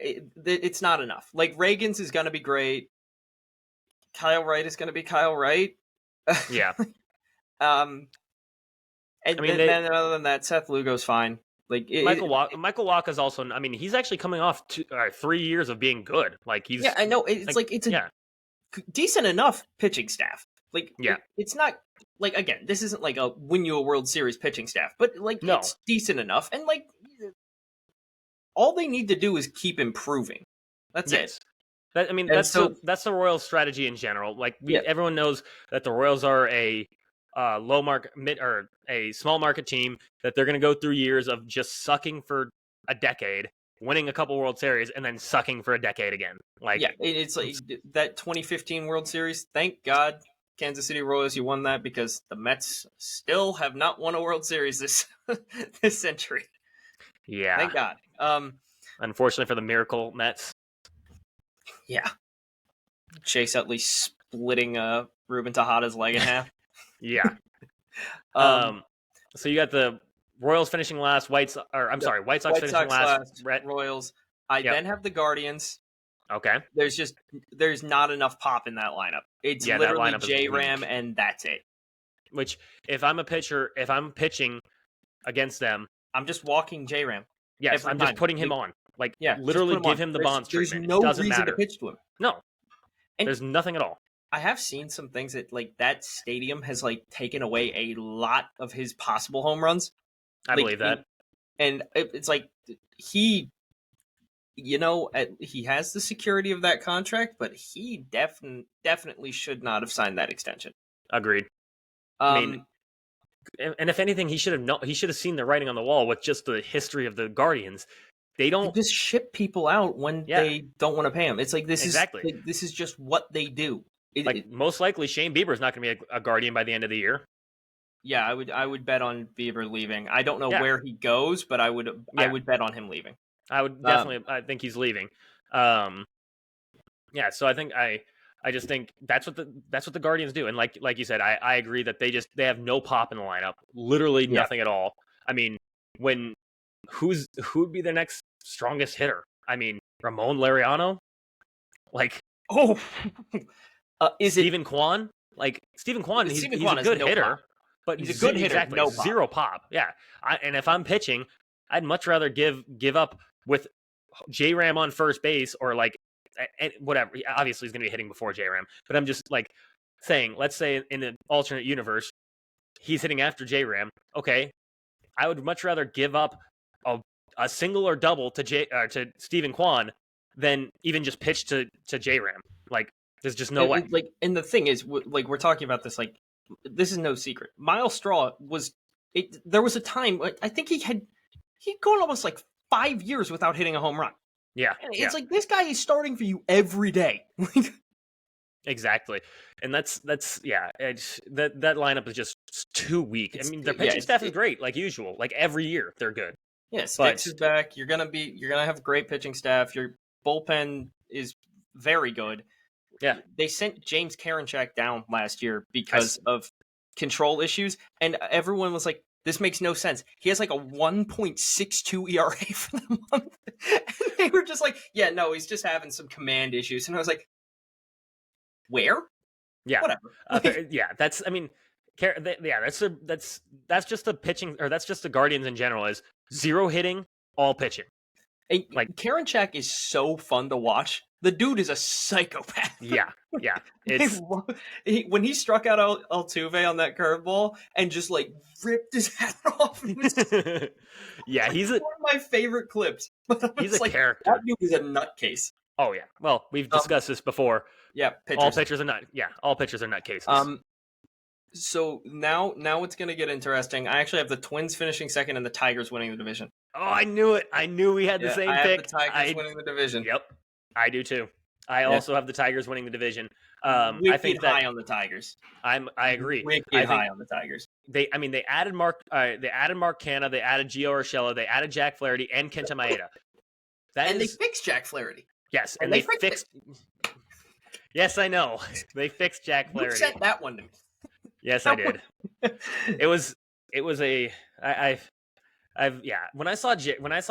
it's not enough. Like, Reagan's is going to be great. Kyle Wright is going to be Kyle Wright. Yeah. And then other than that, Seth Lugo's fine. Like, Michael Wacha's also. I mean, he's actually coming off 3 years of being good. Like, he's. Yeah, I know. It's it's a decent enough pitching staff. Like, it's not like, again, this isn't like a win you a World Series pitching staff, but like it's decent enough, and like all they need to do is keep improving. That's it. That's the Royals' strategy in general. Like, everyone knows that the Royals are a low market or a small market team, that they're going to go through years of just sucking for a decade, winning a couple World Series, and then sucking for a decade again. Like, it's like that 2015 World Series. Thank God, Kansas City Royals, you won that, because the Mets still have not won a World Series this century. Yeah, thank God. Unfortunately for the Miracle Mets. Yeah, Chase Utley splitting Ruben Tejada's leg in half. Yeah. So you got the Royals finishing last, White Sox finishing last, Royals. I then have the Guardians. Okay. There's not enough pop in that lineup. It's literally J-Ram and that's it. Which, if I'm pitching against them, I'm just walking J-Ram. Yes, I'm just putting him on. Like, literally give him the Bonds treatment. There's no reason to pitch to him. No. And there's nothing at all. I have seen some things that, like, that stadium has, like, taken away a lot of his possible home runs. I believe that. And it's like, he has the security of that contract, but he definitely should not have signed that extension. Agreed. I mean, and if anything, he should have seen the writing on the wall with just the history of the Guardians. They just ship people out when they don't want to pay them. It's like, this is just what they do. Most likely Shane Bieber is not going to be a Guardian by the end of the year. Yeah, I would bet on Bieber leaving. I don't know where he goes, but I would bet on him leaving. I would definitely. I think he's leaving. So I think I just think that's what the Guardians do. And like you said, I agree that they have no pop in the lineup. Literally nothing at all. I mean, who would be the next strongest hitter? I mean, Ramon Laureano? Like, is Stephen Kwan? Like, Stephen Kwan, he's a good hitter. Pop. But he's a good hitter. Exactly, no zero pop. Yeah. And if I'm pitching, I'd much rather give up with J-Ram on first base, or like whatever. Obviously, he's going to be hitting before J-Ram. But I'm just like saying, let's say in an alternate universe, he's hitting after J-Ram. Okay. I would much rather give up a single or double to Stephen Kwan than even just pitch to J-Ram. Like, there's just no way. Like, and the thing is, like, we're talking about this, like, this is no secret. Miles Straw was there was a time I think he'd gone almost like 5 years without hitting a home run. Yeah, And it's like this guy is starting for you every day. exactly, and that's yeah. That lineup is just too weak. I mean, their pitching staff is great, like usual. Like every year, they're good. Yeah, Sticks is back. You're gonna have a great pitching staff. Your bullpen is very good. Yeah, they sent James Karinchak down last year because of control issues, and everyone was like, "This makes no sense." He has like a 1.62 ERA for the month, and they were just like, "Yeah, no, he's just having some command issues." And I was like, "Where?" Yeah, whatever. Yeah, that's. I mean, that's just the pitching, or that's just the Guardians in general. Is 0 hitting, all pitching. And like Karinchak is so fun to watch. The dude is a psychopath. Yeah. It's when he struck out Altuve on that curveball and just like ripped his hat off. Yeah, he's one of my favorite clips. He's a character. That dude is a nutcase. Oh yeah. Well, we've discussed this before. Yeah, all pitchers are nutcases. So now it's going to get interesting. I actually have the Twins finishing second and the Tigers winning the division. Oh, I knew it. I knew we had the same pick. I have the Tigers winning the division. Yep, I do too. I also have the Tigers winning the division. I think high on the Tigers. I agree. High on the Tigers. They added Mark Canha, they added Gio Urshela, they added Jack Flaherty and Kenta Maeda. They fixed Jack Flaherty. Yes, and they fixed. Yes, I know. They fixed Jack Flaherty. You sent that one to me. Yes, I did. It was a when I saw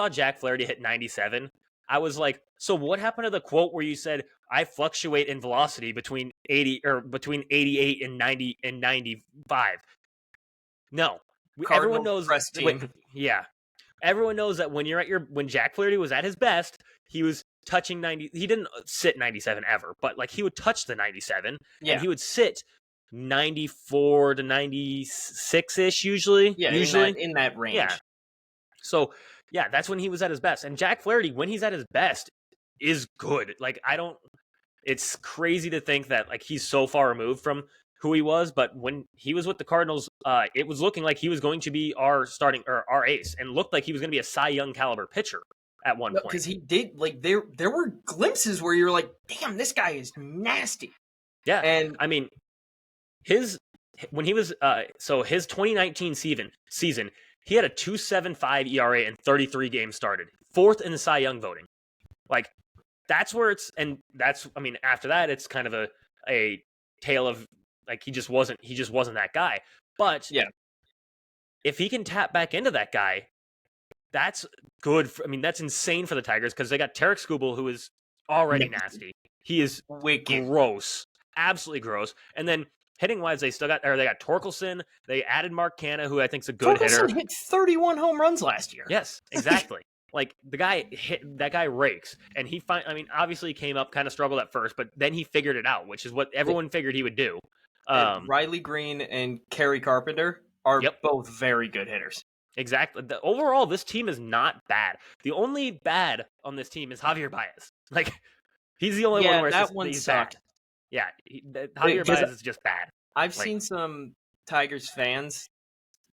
Jack Flaherty hit 97, I was like, so what happened to the quote where you said I fluctuate in velocity between 88 and 90 and 95? No. Everyone knows everyone knows that when Jack Flaherty was at his best, he was touching 90. He didn't sit 97 ever, but like he would touch the 97 and he would sit 94 to 96-ish usually. Yeah, usually in that range. Yeah. So, yeah, that's when he was at his best. And Jack Flaherty, when he's at his best, is good. Like, it's crazy to think that like he's so far removed from who he was, but when he was with the Cardinals, it was looking like he was going to be our ace, and looked like he was going to be a Cy Young caliber pitcher at one point. Because he did, like, there were glimpses where you're like, damn, this guy is nasty. Yeah, and I mean, his 2019 season, he had a 2.75 ERA and 33 games started, 4th in the Cy Young voting. Like, that's where after that, it's kind of a tale of like he just wasn't that guy. But yeah, if he can tap back into that guy, that's good. That's insane for the Tigers because they got Tarek Skubal, who is already nasty. He is gross, absolutely gross. And then hitting wise, they got Torkelson. They added Mark Canha, who I think is a good hitter. Torkelson hit 31 home runs last year. Yes, exactly. Like that guy rakes, and obviously he came up, kind of struggled at first, but then he figured it out, which is what everyone figured he would do. Riley Green and Kerry Carpenter are both very good hitters. Exactly. Overall, this team is not bad. The only bad on this team is Javier Baez. Like, he's the only one where he's bad. Yeah, Javier Baez is just bad. I've seen some Tigers fans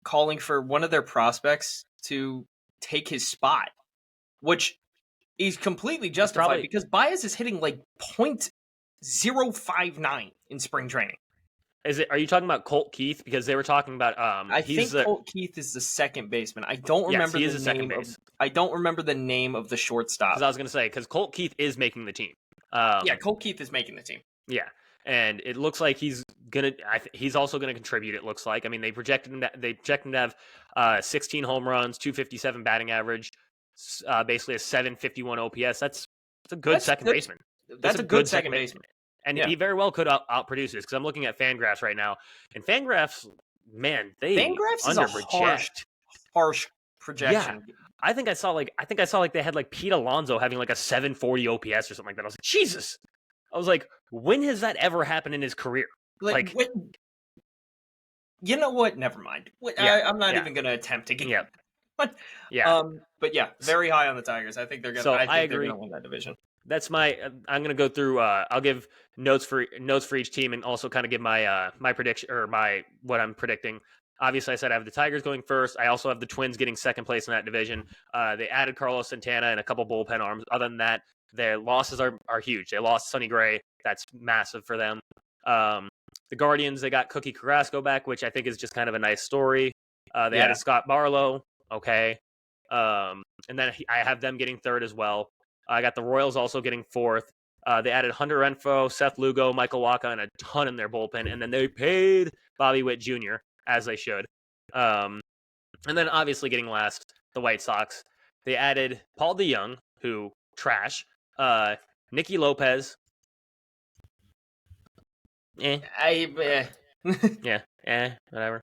calling for one of their prospects to take his spot, which is completely justified because Baez is hitting like .059 in spring training. Are you talking about Colt Keith? Because they were talking about I think Colt Keith is the second baseman. I don't remember the name. I don't remember the name of the shortstop. Because I was going to say, because Colt Keith is making the team. Colt Keith is making the team. Yeah, and it looks like he's also gonna contribute. It looks like. I mean, they projected him to have 16 home runs, 257 batting average, basically a 751 OPS. That's a good second baseman. That's a good second baseman. And he very well could outproduce this because I'm looking at Fangraphs right now, and Fangraphs, man, Fangraphs is a harsh projection. Yeah. I think I saw like they had like Pete Alonso having like a 740 OPS or something like that. I was like, Jesus. I was like, when has that ever happened in his career? You know what? Never mind. I'm not even going to attempt to get. Yeah. But very high on the Tigers. I think they're going. I agree. They're going to win that division. that's my. I'm gonna go through. I'll give notes for each team, and also kind of give my my prediction or my what I'm predicting. Obviously, I said I have the Tigers going first. I also have the Twins getting second place in that division. They added Carlos Santana and a couple bullpen arms. Other than that, their losses are huge. They lost Sonny Gray. That's massive for them. The Guardians, they got Cookie Carrasco back, which I think is just kind of a nice story. They added Scott Barlow. Okay. And then I have them getting third as well. I got the Royals also getting fourth. They added Hunter Renfroe, Seth Lugo, Michael Wacha, and a ton in their bullpen. And then they paid Bobby Witt Jr., as they should. And then obviously getting last, the White Sox. They added Paul DeJong, who trash. Nicky Lopez. Yeah, whatever.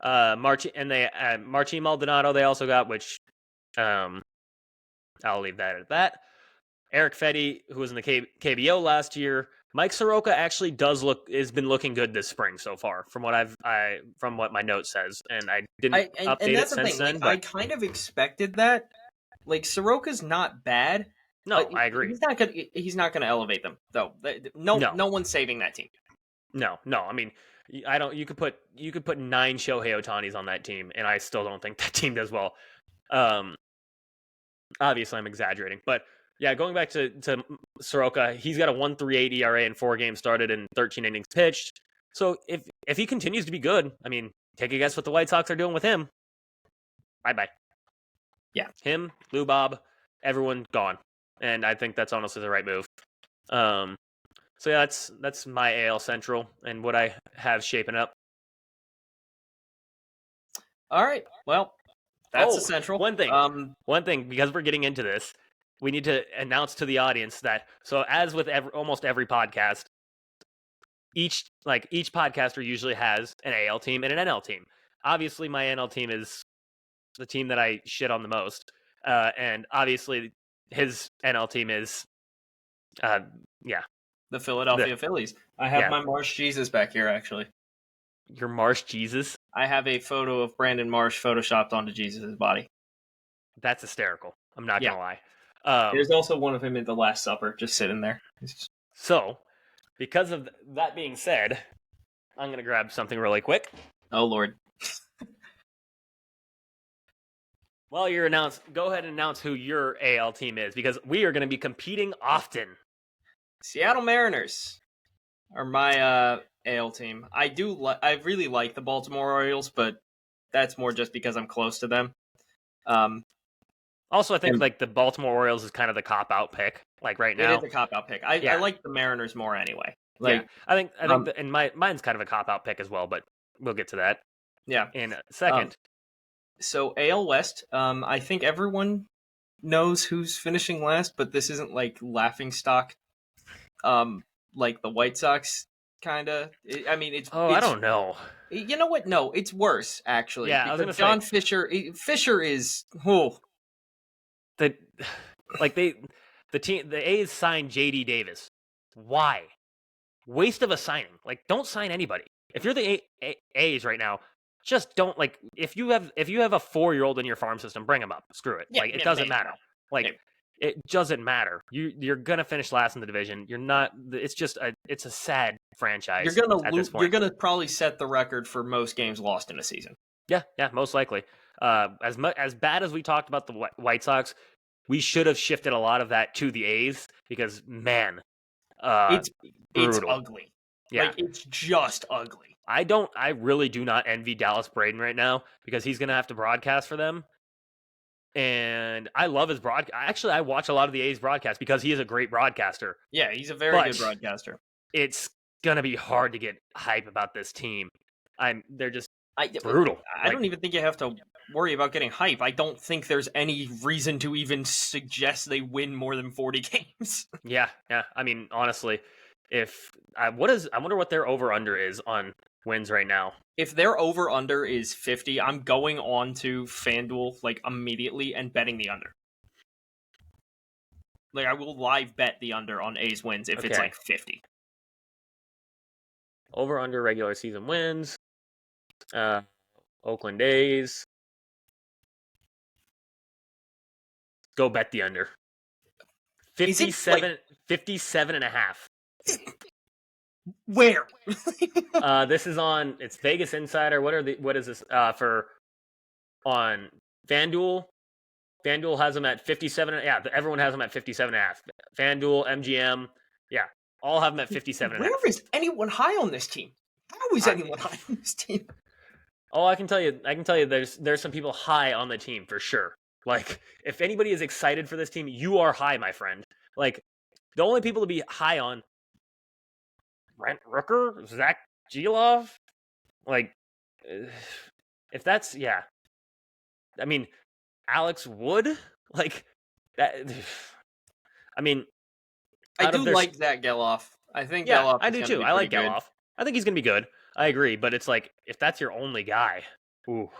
Marchi Maldonado they also got, which I'll leave that at that. Eric Fetty, who was in the KBO last year. Mike Soroka actually has been looking good this spring so far, from what my note says, and I didn't update it since then. Like, I kind of expected that. Like, Soroka's not bad. No, I agree. He's not gonna elevate them though. No one's saving that team. No. I mean, I don't. You could put 9 Shohei Otanis on that team, and I still don't think that team does well. Obviously, I'm exaggerating, but yeah, going back to Soroka, he's got a 1.38 ERA in 4 games started and 13 innings pitched. So if he continues to be good, I mean, take a guess what the White Sox are doing with him. Bye. Yeah, him, Lou Bob, everyone gone, and I think that's honestly the right move. So yeah, that's my AL Central and what I have shaping up. All right, well, that's the Central. One thing, because we're getting into this, we need to announce to the audience that, so as with almost every podcast, each podcaster usually has an AL team and an NL team. Obviously, my NL team is the team that I shit on the most, and obviously his NL team is, the Philadelphia Phillies. I have my Marsh Jesus back here, actually. Your Marsh Jesus? I have a photo of Brandon Marsh photoshopped onto Jesus' body. That's hysterical. I'm not going to lie. There's also one of him in The Last Supper, just sitting there. So, because of that being said, I'm going to grab something really quick. Oh, Lord. While you're go ahead and announce who your AL team is, because we are going to be competing often. Seattle Mariners are my AL team. I really like the Baltimore Orioles, but that's more just because I'm close to them. Also, I think the Baltimore Orioles is kind of the cop-out pick, right now. It is a cop-out pick. I like the Mariners more anyway. I think and mine's kind of a cop-out pick as well, but we'll get to that. Yeah, in a second. So AL West, I think everyone knows who's finishing last, but this isn't like laughingstock. Like the White Sox, kind of. I mean, it's. I don't know. You know what? No, it's worse actually. Yeah, I was gonna say John Fisher is. The A's signed J.D. Davis. Why? Waste of a signing. Don't sign anybody. If you're the A's right now, just don't if you have a 4-year-old in your farm system, bring him up. Screw it. It doesn't matter. It doesn't matter. You're gonna finish last in the division. You're not. It's just it's a sad franchise. You're gonna lose. You're gonna probably set the record for most games lost in a season. Yeah, most likely. As bad as we talked about the White Sox, we should have shifted a lot of that to the A's because man, it's ugly. Yeah, it's just ugly. I really do not envy Dallas Braden right now because he's gonna have to broadcast for them. And I love his broadcast. Actually, I watch a lot of the A's broadcast because he is a great broadcaster. Yeah, he's a very good broadcaster. It's gonna be hard to get hype about this team. They're just brutal. I don't even think you have to worry about getting hype. I don't think there's any reason to even suggest they win more than 40 games. Yeah. I mean, honestly, I wonder what their over under is on wins right now. If their over under is 50, I'm going on to FanDuel immediately and betting the under. I will live bet the under on A's wins if it's 50. Over under regular season wins. Oakland A's. Go bet the under. Is it 57, 57 and a half. Where? This is on, it's Vegas Insider. What is this for on FanDuel? FanDuel has them at 57. Yeah, everyone has them at 57 and a half. FanDuel, MGM, yeah, all have them at 57 and a half. Where is anyone high on this team? How is anyone high on this team? Oh, I can tell you there's some people high on the team for sure. Like, if anybody is excited for this team, you are high, my friend. Like, the only people to be high on, Brent Rooker, Zach Gelov, like, if that's, yeah. I mean, Alex Wood, like, that, I mean, I do like Zach Geloff. I think yeah, Geloff I do too. I like good. Geloff. I think he's going to be good. I agree, but it's like, if that's your only guy, ooh,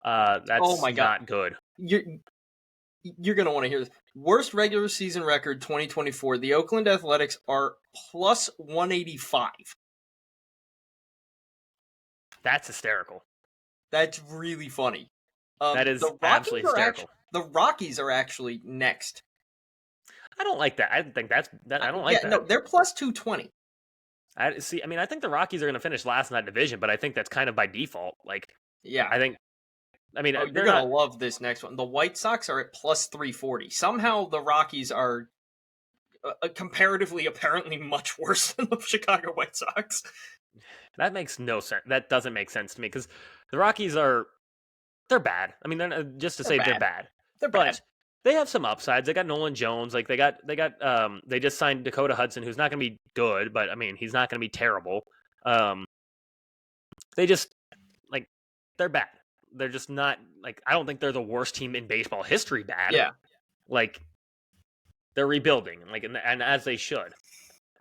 that's not good. You're going to want to hear this. Worst regular season record 2024. The Oakland Athletics are plus 185. That's hysterical. That's really funny. That is absolutely hysterical. The Rockies are actually next. I don't like that. I think that's that. I don't like that. No, they're plus 220. I think the Rockies are going to finish last in that division, but I think that's kind of by default. Like, yeah, you're going to love this next one. The White Sox are at plus 340. Somehow the Rockies are comparatively apparently much worse than the Chicago White Sox. That makes no sense. That doesn't make sense to me because the Rockies they're bad. I mean, they're just to say they're bad. They're bad. But they have some upsides. They got Nolan Jones. Like they just signed Dakota Hudson, who's not going to be good, but I mean, he's not going to be terrible. They just they're bad. They're just not I don't think they're the worst team in baseball history bad. Yeah. They're rebuilding, and as they should.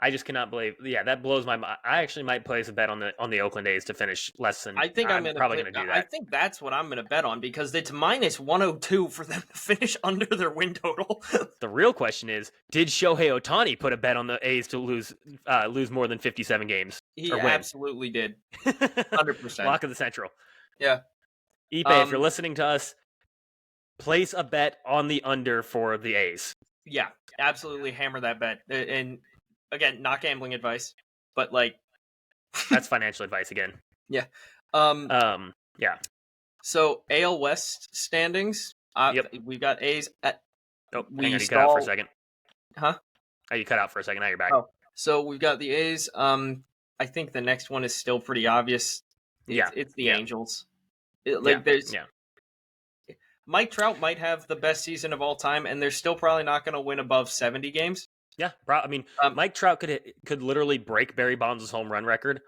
I just cannot believe. Yeah, that blows my mind. I actually might place a bet on the Oakland A's to finish less than. I think I'm probably going to do that. I think that's what I'm going to bet on because it's minus 102 for them to finish under their win total. The real question is, did Shohei Ohtani put a bet on the A's to lose more than 57 games? He absolutely did. 100%. Lock of the Central. Yeah. Ipe, if you're listening to us, place a bet on the under for the A's. Yeah, absolutely hammer that bet. And again, not gambling advice, but that's financial advice again. Yeah. Yeah. So AL West standings. Yep. We've got A's at. Oh, hang on, you cut out for a second. Huh? Oh, you cut out for a second. Now you're back. Oh, so we've got the A's. I think the next one is still pretty obvious. It's the Angels. Mike Trout might have the best season of all time, and they're still probably not going to win above 70 games. Yeah, I mean, Mike Trout could literally break Barry Bonds' home run record,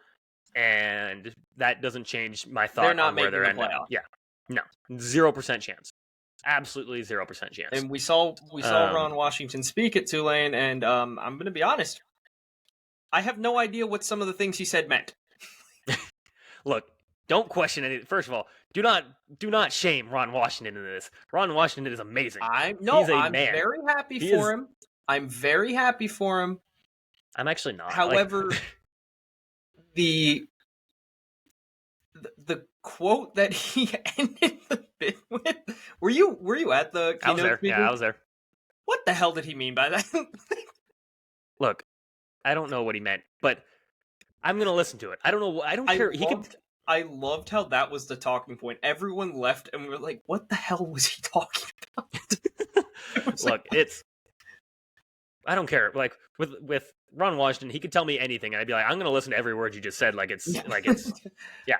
and that doesn't change my thought on where they're ending. Yeah, no, 0% chance, absolutely 0% chance. And we saw Ron Washington speak at Tulane, and I'm going to be honest, I have no idea what some of the things he said meant. Look, don't question anything. First of all, do not shame Ron Washington into this. Ron Washington is amazing. I'm man. very happy for him. I'm very happy for him. I'm actually not. However, the quote that he ended the bit with. Were you at the keynote? I was there. Speaker? Yeah, I was there. What the hell did he mean by that? Look, I don't know what he meant, but I'm gonna listen to it. I don't know. I don't care. I loved how that was the talking point. Everyone left, and we were like, "What the hell was he talking about?" Look, I don't care. Like with Ron Washington, he could tell me anything, and I'd be like, "I'm going to listen to every word you just said." Yeah.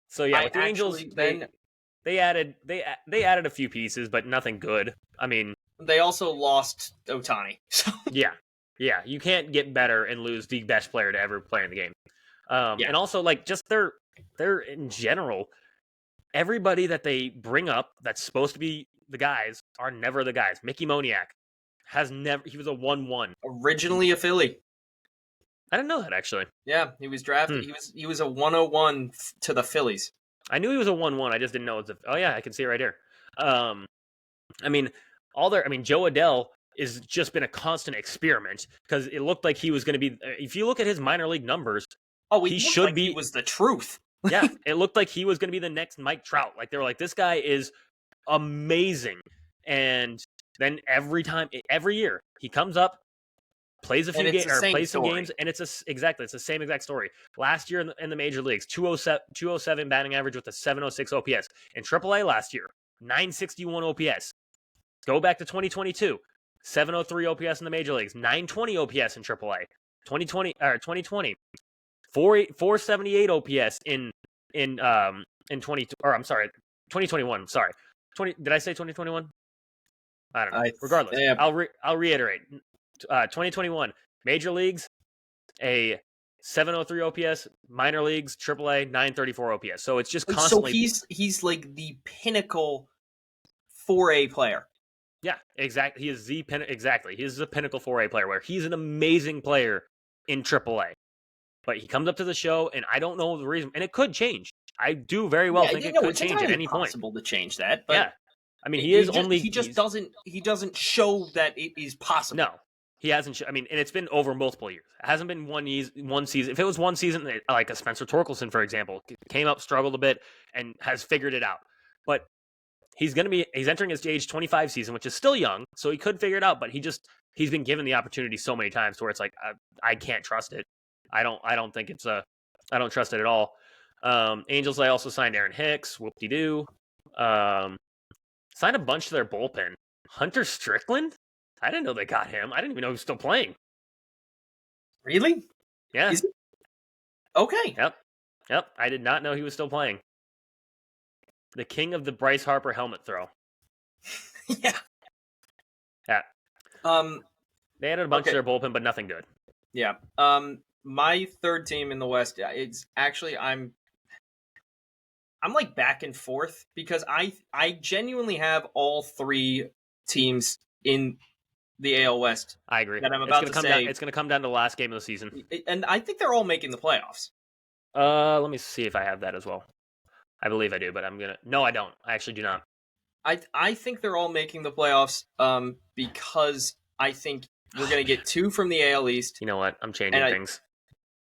So yeah, with the Angels, they added a few pieces, but nothing good. I mean, they also lost Ohtani. So. Yeah, you can't get better and lose the best player to ever play in the game. And also just they're in general, everybody that they bring up that's supposed to be the guys are never the guys. Mickey Moniak he was a 1-1. Originally a Philly. I didn't know that actually. Yeah, he was drafted. He was a 101 to the Phillies. I knew he was a 1-1. I just didn't know I can see it right here. I mean, Joe Adell has just been a constant experiment because it looked like he was going to be. If you look at his minor league numbers, he should be. He was the truth. Yeah, it looked like he was going to be the next Mike Trout. Like they were like, this guy is amazing, and Then every year, he comes up, plays a few games or plays some games, and it's the same exact story. Last year in the major leagues, 207 batting average with a 706 OPS. In AAA last year, 961 OPS. Go back to 2022, 703 OPS in the major leagues, 920 OPS in AAA. 2020 478 OPS in 2021. Sorry, 20. Did I say 2021? I don't know. Regardless, I'll reiterate. 2021 major leagues, a 703 OPS, minor leagues, AAA 934 OPS. So it's just constantly. So he's like the pinnacle 4A player. Yeah, exactly. He is the exactly. He is the pinnacle 4A player where he's an amazing player in AAA. But he comes up to the show, and I don't know the reason, and it could change. I do very well think it could change at any point. It's possible to change that, but yeah, I mean, he doesn't show that it is possible. No, he hasn't. I mean, and it's been over multiple years. It hasn't been one season. If it was one season, like a Spencer Torkelson, for example, came up, struggled a bit, and has figured it out. But he's entering his age 25 season, which is still young, so he could figure it out. But he's been given the opportunity so many times where it's like I can't trust it. I don't think I don't trust it at all. Angels, I also signed Aaron Hicks. Whoop-de-doo. Signed a bunch to their bullpen. Hunter Strickland? I didn't know they got him. I didn't even know he was still playing. Really? Yeah. Is it? Okay. Yep. I did not know he was still playing. The king of the Bryce Harper helmet throw. Yeah. Yeah. They added a bunch to their bullpen, but nothing good. Yeah. My third team in the West, it's actually I'm like back and forth because I genuinely have all three teams in the AL West. I agree. That I'm about to say it's going to come down to the last game of the season, and I think they're all making the playoffs. Let me see if I have that as well. I believe I do, but no, I don't. I actually do not. I think they're all making the playoffs. Because I think we're going to get two from the AL East. You know what? I'm changing things.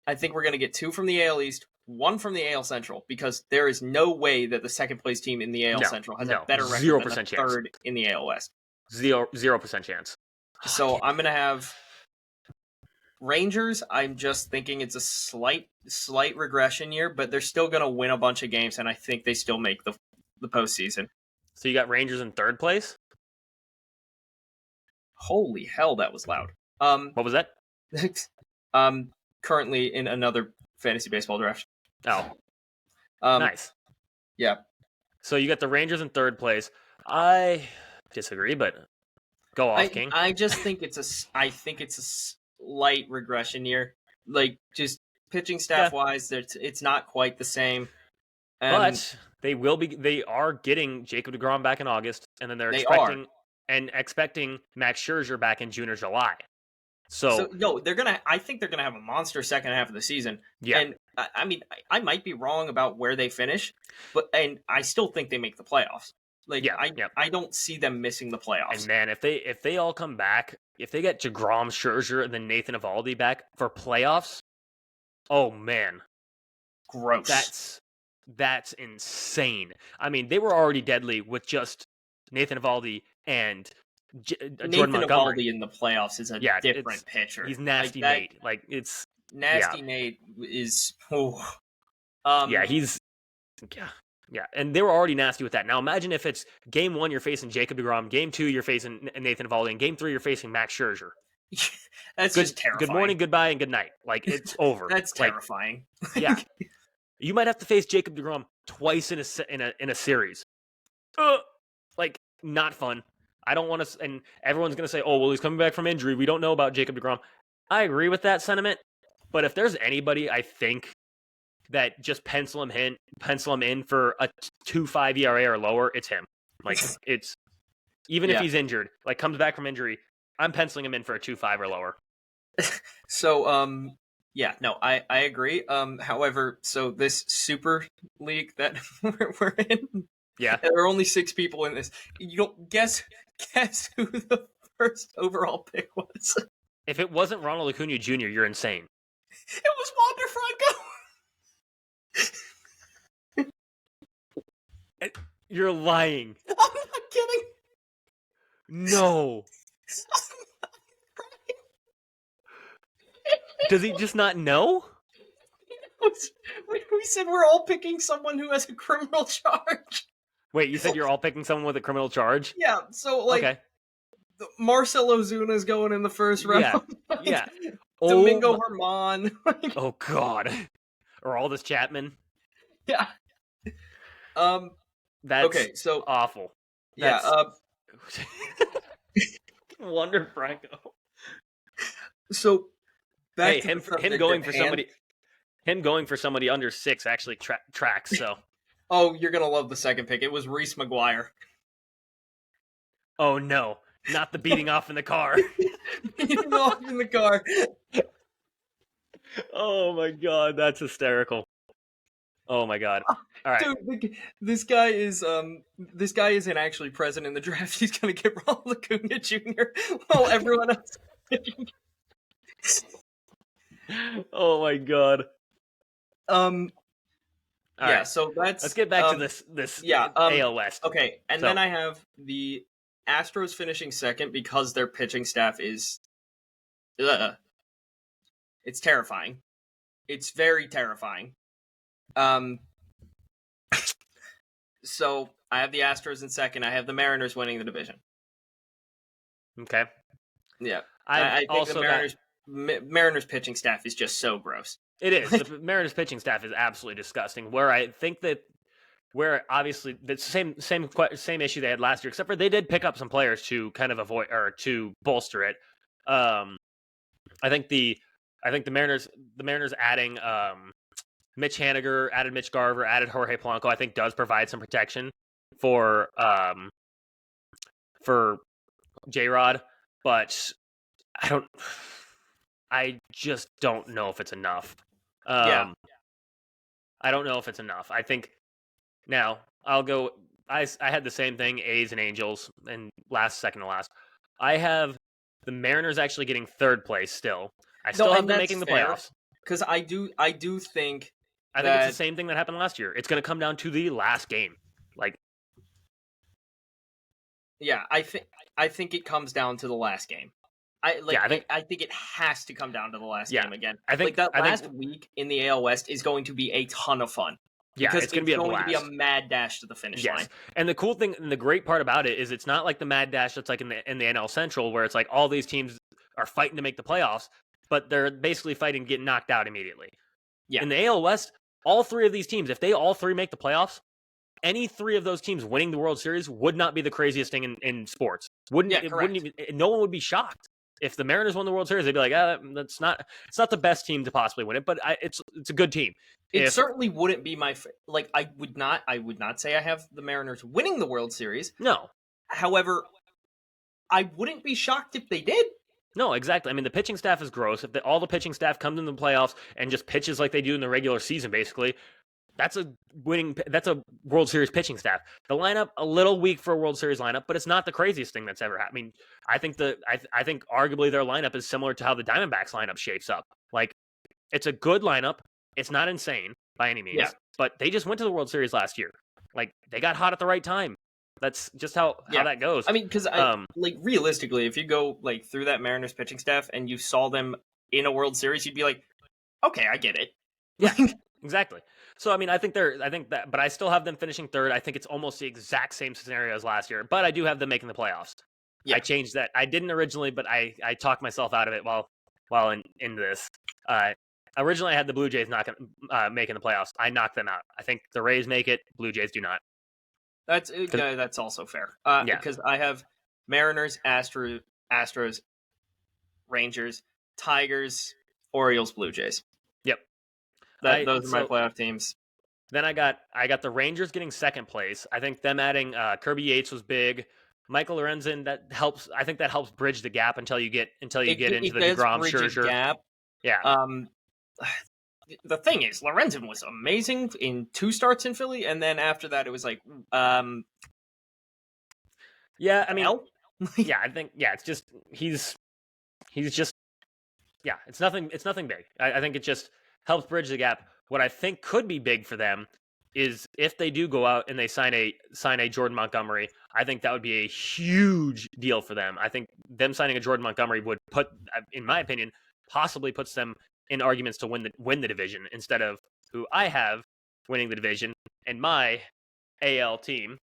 I think we're going to get two from the AL East, one from the AL Central, because there is no way that the second place team in the AL Central has a better record 0% than the third in the AL West. 0% chance. So I'm going to have Rangers. I'm just thinking it's a slight regression year, but they're still going to win a bunch of games, and I think they still make the postseason. So you got Rangers in third place? Holy hell, that was loud. What was that? Currently in another fantasy baseball draft. Oh. Nice. Yeah. So you got the Rangers in third place. I disagree, but go off, King. I just think it's a slight regression year. Like, just pitching staff wise, it's not quite the same. But they are getting Jacob deGrom back in August, and then they're expecting Max Scherzer back in June or July. So no, I think they're gonna have a monster second half of the season. Yeah. And I mean, I might be wrong about where they finish, and I still think they make the playoffs. Like, I don't see them missing the playoffs. And man, if they all come back, if they get deGrom, Scherzer, and then Nathan Eovaldi back for playoffs, oh man, gross. That's insane. I mean, they were already deadly with just Nathan Eovaldi and Jordan Montgomery. Eovaldi in the playoffs is a different pitcher. He's nasty Nate. Like, it's nasty Nate is. Yeah, and they were already nasty with that. Now imagine if it's game 1 you're facing Jacob deGrom, game 2 you're facing Nathan Eovaldi, and game 3 you're facing Max Scherzer. That's just terrifying. Good morning, goodbye, and good night. Like, it's over. That's terrifying. Yeah, you might have to face Jacob deGrom twice in a series. Like, not fun. I don't want to, and everyone's going to say, oh, well, he's coming back from injury. We don't know about Jacob deGrom. I agree with that sentiment, but if there's anybody I think that just pencil him in for a 2.5 ERA or lower, it's him. Like, it's, even if he's injured, like, comes back from injury, I'm penciling him in for a 2.5 or lower. So, I agree. However, so this Super League that we're in, there are only 6 people in this. You don't guess who the first overall pick was? If it wasn't Ronald Acuna Jr., you're insane. It was Wander Franco. You're lying. I'm not kidding. No. Does he just not know? We said we're all picking someone who has a criminal charge. Wait, you said you're all picking someone with a criminal charge? Yeah, so like Okay. Marcel Ozuna's going in the first round. Yeah. Like, Yeah. Domingo Oh, Herman. Like, oh God. Or Aldis Chapman. yeah. That's Okay, so awful. yeah. That's Wonder Franco. So back Hey, to him the him subject going at for hand. somebody him going for somebody under 6 actually tracks. So. Oh, you're gonna love the second pick. It was Reese McGuire. Oh no, not the beating off in the car. Beating off in the car. Oh my God, that's hysterical. Oh my God. All right. Dude, this guy isn't actually present in the draft. He's gonna get Ronald Acuna Jr. while everyone else. Oh my God. All Yeah. right. So Let's get back to this Yeah. AL West. Okay, and So- then I have the Astros finishing second because their pitching staff is. It's terrifying. It's very terrifying. So I have the Astros in second. I have the Mariners winning the division. Okay. Yeah, I think also the Mariners pitching staff is just so gross. It is. The Mariners pitching staff is absolutely disgusting. Where obviously the same issue they had last year, except for they did pick up some players to kind of avoid or to bolster it. I think the Mariners adding Mitch Haniger, added Mitch Garver, added Jorge Polanco, I think does provide some protection for J-Rod, but I just don't know if it's enough. Yeah. I don't know if it's enough. I think now I'll go. I had the same thing, A's and Angels, and second to last. I have the Mariners actually getting third place still. I still have them making the playoffs. Because I do think I think it's the same thing that happened last year. It's going to come down to the last game. Yeah, I think it comes down to the last game. I think it has to come down to the last game again. I think last week in the AL West is going to be a ton of fun. Yeah, because it's going to be a blast. To be a mad dash to the finish line. And the cool thing and the great part about it is it's not like the mad dash that's like in the NL Central where it's like all these teams are fighting to make the playoffs, but they're basically fighting to get knocked out immediately. Yeah. In the AL West, all three of these teams, if they all three make the playoffs, any three of those teams winning the World Series would not be the craziest thing in sports. No one would be shocked. If the Mariners won the World Series, they'd be like, it's not the best team to possibly win it, but it's a good team. It certainly wouldn't be my I would not say I have the Mariners winning the World Series. No. However, I wouldn't be shocked if they did. No, exactly. I mean, the pitching staff is gross. If all the pitching staff comes into the playoffs and just pitches like they do in the regular season, basically, that's a World Series pitching staff. The lineup, a little weak for a World Series lineup, but it's not the craziest thing that's ever happened. I mean, I think arguably their lineup is similar to how the Diamondbacks lineup shapes up. Like, it's a good lineup. It's not insane by any means, but they just went to the World Series last year. Like, they got hot at the right time. That's just how that goes. I mean, because realistically, if you go through that Mariners pitching staff and you saw them in a World Series, you'd be like, okay, I get it. Yeah, exactly. So I mean, I think that, but I still have them finishing third. I think it's almost the exact same scenario as last year, but I do have them making the playoffs. Yeah. I changed that. I didn't originally, but I talked myself out of it while in this. Originally, I had the Blue Jays making the playoffs. I knocked them out. I think the Rays make it. Blue Jays do not. That's also fair. Because I have Mariners, Astros, Rangers, Tigers, Orioles, Blue Jays. Yep. Those are my playoff teams. Then I got the Rangers getting second place. I think them adding Kirby Yates was big. Michael Lorenzen, I think that helps bridge the gap until you get into the DeGrom Scherzer gap. Yeah. The thing is, Lorenzen was amazing in 2 starts in Philly, and then after that, it was like, yeah. I mean, yeah. I think it's just he's just it's nothing big. I think it just helps bridge the gap. What I think could be big for them is if they do go out and they sign a Jordan Montgomery, I think that would be a huge deal for them. I think them signing a Jordan Montgomery would put, in my opinion, possibly puts them in arguments to win the division instead of who I have winning the division and my AL team.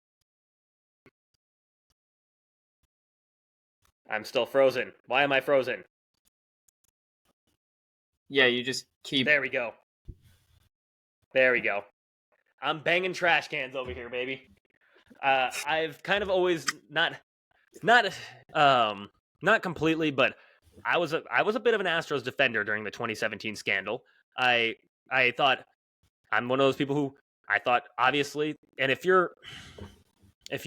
I'm still frozen. Why am I frozen? Yeah, you just keep. There we go. There we go. I'm banging trash cans over here, baby. I've kind of always not completely, but I was a bit of an Astros defender during the 2017 scandal. I thought I'm one of those people who I thought obviously, and if you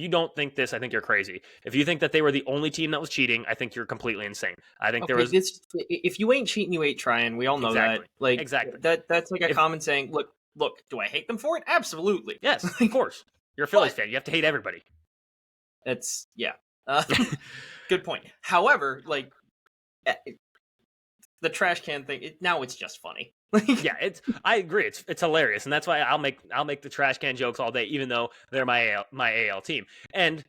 don't think this, I think you're crazy. If you think that they were the only team that was cheating, I think you're completely insane. I think there was. If you ain't cheating, you ain't trying. We all know that. Like exactly. That's like a common saying. Look. Do I hate them for it? Absolutely. Yes, of course. You're a Phillies fan. You have to hate everybody. It's good point. However, like the trash can thing. Now it's just funny. Yeah, I agree. It's hilarious, and that's why I'll make the trash can jokes all day, even though they're my AL team. And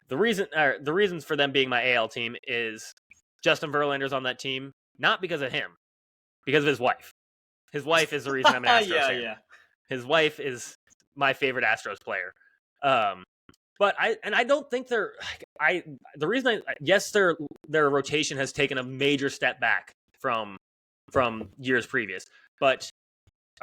the reasons for them being my AL team is Justin Verlander's on that team, not because of him, because of his wife. His wife is the reason I'm an Astros fan. Yeah. His wife is my favorite Astros player. But I don't think their rotation has taken a major step back from years previous. But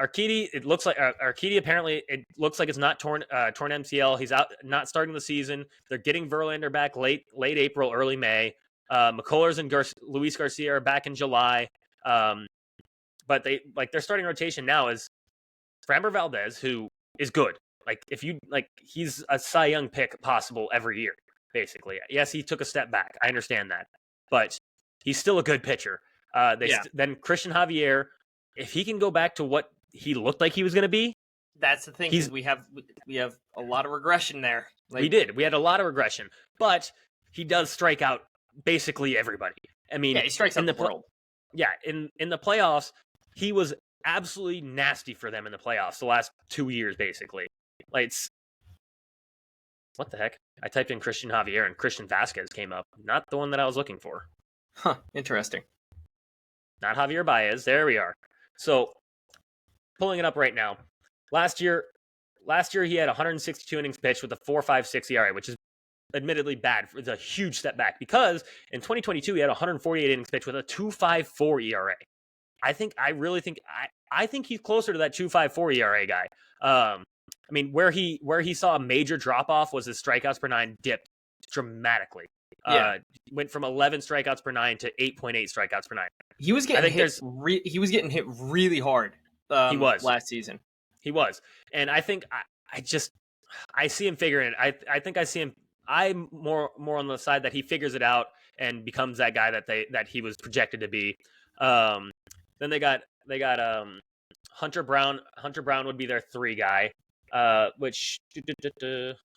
Urquidy, apparently it looks like it's not torn MCL. He's out, not starting the season. They're getting Verlander back late April, early May. McCullers and Luis Garcia are back in July. But their starting rotation now is Framber Valdez, who is good. He's a Cy Young pick possible every year, basically. Yes, he took a step back. I understand that, but he's still a good pitcher. Then Christian Javier, if he can go back to what he looked like he was going to be. That's the thing. We have a lot of regression there. We had a lot of regression, but he does strike out basically everybody. I mean, he strikes out the world. Yeah, in the playoffs, he was absolutely nasty for them in the playoffs the last 2 years, basically. What the heck? I typed in Christian Javier and Christian Vasquez came up. Not the one that I was looking for. Huh, interesting. Not Javier Baez. There we are. So, pulling it up right now. Last year he had 162 innings pitched with a 4.56 ERA, which is admittedly bad. It's a huge step back because in 2022 he had 148 innings pitched with a 2.54 ERA. I think he's closer to that 2.54 ERA guy. I mean, where he saw a major drop off was his strikeouts per nine dipped dramatically. Went from 11 strikeouts per nine to 8.8 strikeouts per nine. He was getting hit really hard. He was last season. He was, and I think I see him figuring it. I think I see him. I'm more on the side that he figures it out and becomes that guy that he was projected to be. Then they got Hunter Brown. Hunter Brown would be their 3 guy, which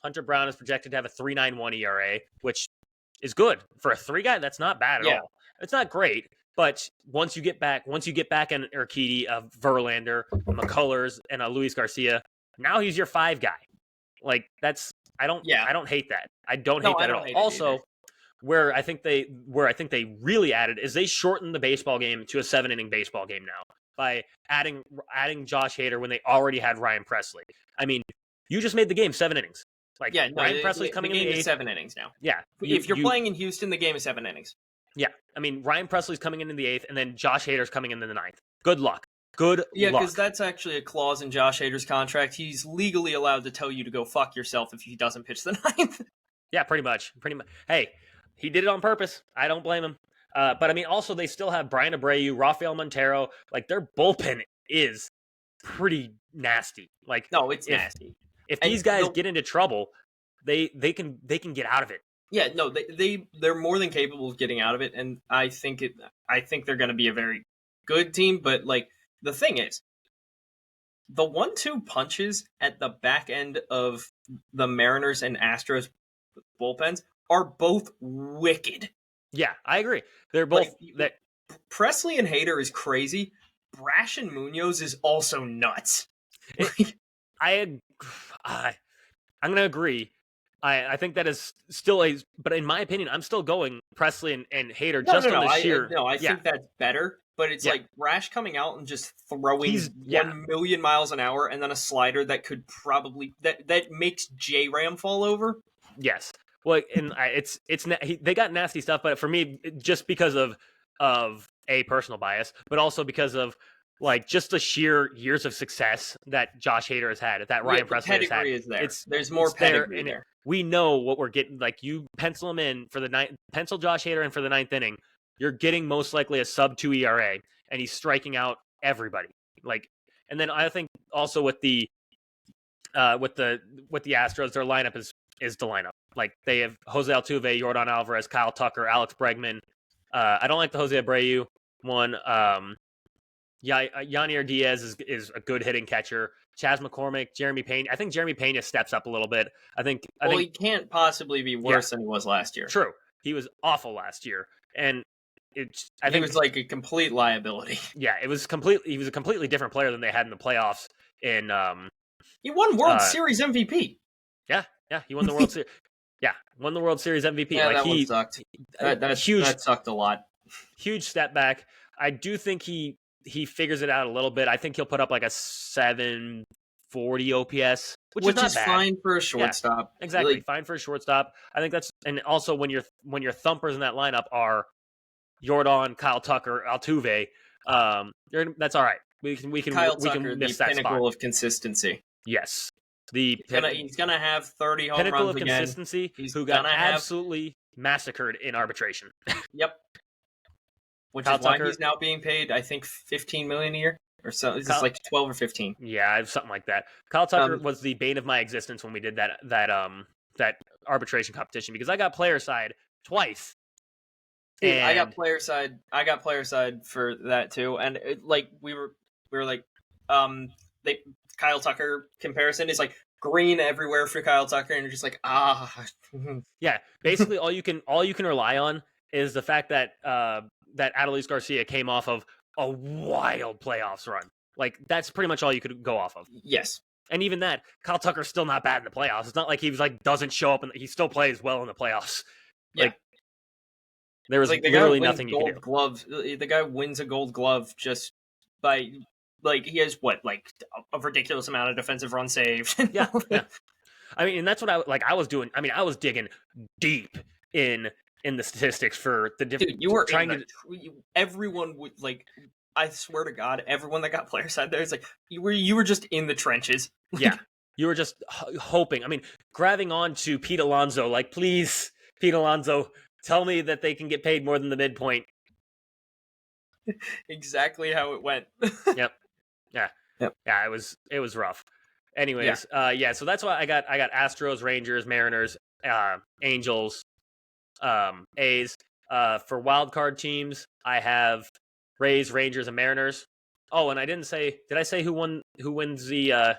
Hunter Brown is projected to have a 3.91 ERA, which is good for a 3 guy. That's not bad at all. It's not great, but once you get back in Urquidy, Verlander, McCullers, and Luis Garcia, now he's your 5 guy. I don't hate that. I don't hate that at all. Also, where I think they really added is they shortened the baseball game to a 7-inning baseball game now by adding Josh Hader when they already had Ryan Presley. I mean, you just made the game 7 innings. Ryan Presley's coming in the 8th. 7 innings now. Yeah. If you're playing in Houston, the game is 7 innings. Yeah. I mean, Ryan Presley's coming in the 8th, and then Josh Hader's coming in the 9th. Good luck. Yeah, because that's actually a clause in Josh Hader's contract. He's legally allowed to tell you to go fuck yourself if he doesn't pitch the 9th. Yeah, pretty much. Hey, he did it on purpose. I don't blame him. But I mean, also they still have Brian Abreu, Rafael Montero. Their bullpen is pretty nasty. No, it's nasty. If these guys get into trouble, they can get out of it. Yeah, no, they're more than capable of getting out of it, and I think they're going to be a very good team. But the thing is, the 1-2 punches at the back end of the Mariners and Astros bullpens are both wicked. Yeah, I agree. They're both Presley and Hader is crazy. Brash and Munoz is also nuts. I'm going to agree. I think that is still but in my opinion, I'm still going Presley and Hader just on the sheer. I Yeah, think that's better. But it's yeah. like Rash coming out and just throwing Yeah. 1,000,000 miles an hour, and then a slider that could probably that makes J Ram fall over. Yes. Well, and they got nasty stuff, but for me, just because of a personal bias, but also because of like just the sheer years of success that Josh Hader has had, that Ryan The Presley has had. pedigree is there. There's It's more pedigree and there. we know what we're getting. Like you pencil him in for the pencil Josh Hader in for the 9th inning. You're getting most likely a sub-2 ERA, and he's striking out everybody. Like, and then I think also with the Astros, their lineup is the lineup. Like they have Jose Altuve, Yordan Alvarez, Kyle Tucker, Alex Bregman. I don't like the Jose Abreu one. Yanier Diaz is a good hitting catcher. Chas McCormick, Jeremy Pena. I think Jeremy Pena steps up a little bit. I think he can't possibly be worse than he was last year. True, he was awful last year, and he was like a complete liability. Yeah, he was a completely different player than they had in the playoffs. He won World Series MVP. Yeah, he won the World Series. Yeah, won the World Series MVP. Yeah, that one sucked. That sucked a lot. Huge step back. I do think he figures it out a little bit. I think he'll put up like a 740 OPS, which is not bad. Fine for a shortstop. Yeah, exactly, fine for a shortstop. I think that's, and also when your thumpers in that lineup are Yordan, Kyle Tucker, Altuve, that's all right. We can Kyle we Tucker, can miss the that pinnacle spot of consistency. Yes. He's gonna have 30 home pinnacle runs of again. Consistency. Who got absolutely massacred in arbitration. Yep. Which Kyle is Tucker, why he's now being paid, I think, $15 million a year or so. It's like 12 or 15. Yeah, something like that. Kyle Tucker was the bane of my existence when we did that arbitration competition because I got player side twice. Dude, I got player side for that too, and we were like, Kyle Tucker comparison is like green everywhere for Kyle Tucker, and you're just like, Yeah, basically all you can rely on is the fact that that Adolis Garcia came off of a wild playoffs run. Like that's pretty much all you could go off of. Yes. And even that, Kyle Tucker's still not bad in the playoffs. It's not like he was like doesn't show up and he still plays well in the playoffs. Yeah. Like, there was literally nothing you could do. The guy wins a Gold Glove just by he has a ridiculous amount of defensive runs saved. Yeah. I mean, and that's what I was doing. I mean, I was digging deep in the statistics for the different. Dude, you were everyone would I swear to God, everyone that got player side there is like you were just in the trenches. Yeah, you were just hoping. I mean, grabbing on to Pete Alonso, like, please, Pete Alonso, tell me that they can get paid more than the midpoint. Exactly how it went. Yep. Yeah. It was rough. Anyways, so that's why I got Astros, Rangers, Mariners, Angels, A's. For wild card teams, I have Rays, Rangers, and Mariners. Oh, and did I say who wins the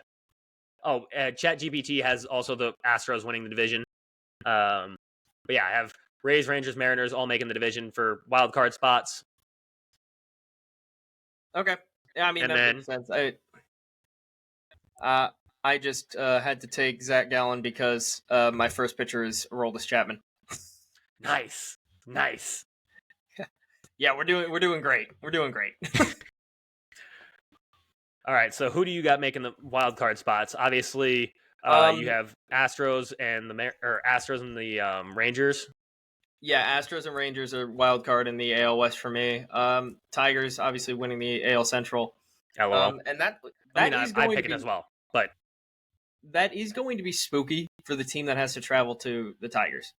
ChatGPT has also the Astros winning the division. But yeah, I have Rays, Rangers, Mariners all making the division for wild card spots. Okay. Yeah, I mean, that makes sense. I just had to take Zach Gallen because my first pitcher is Aroldis Chapman. Nice. Yeah, we're doing great. We're doing great. All right, so who do you got making the wild card spots? Obviously, you have Astros and the Rangers. Yeah, Astros and Rangers are wild card in the AL West for me. Tigers obviously winning the AL Central. LOL. And that I pick it as well, but that is going to be spooky for the team that has to travel to the Tigers.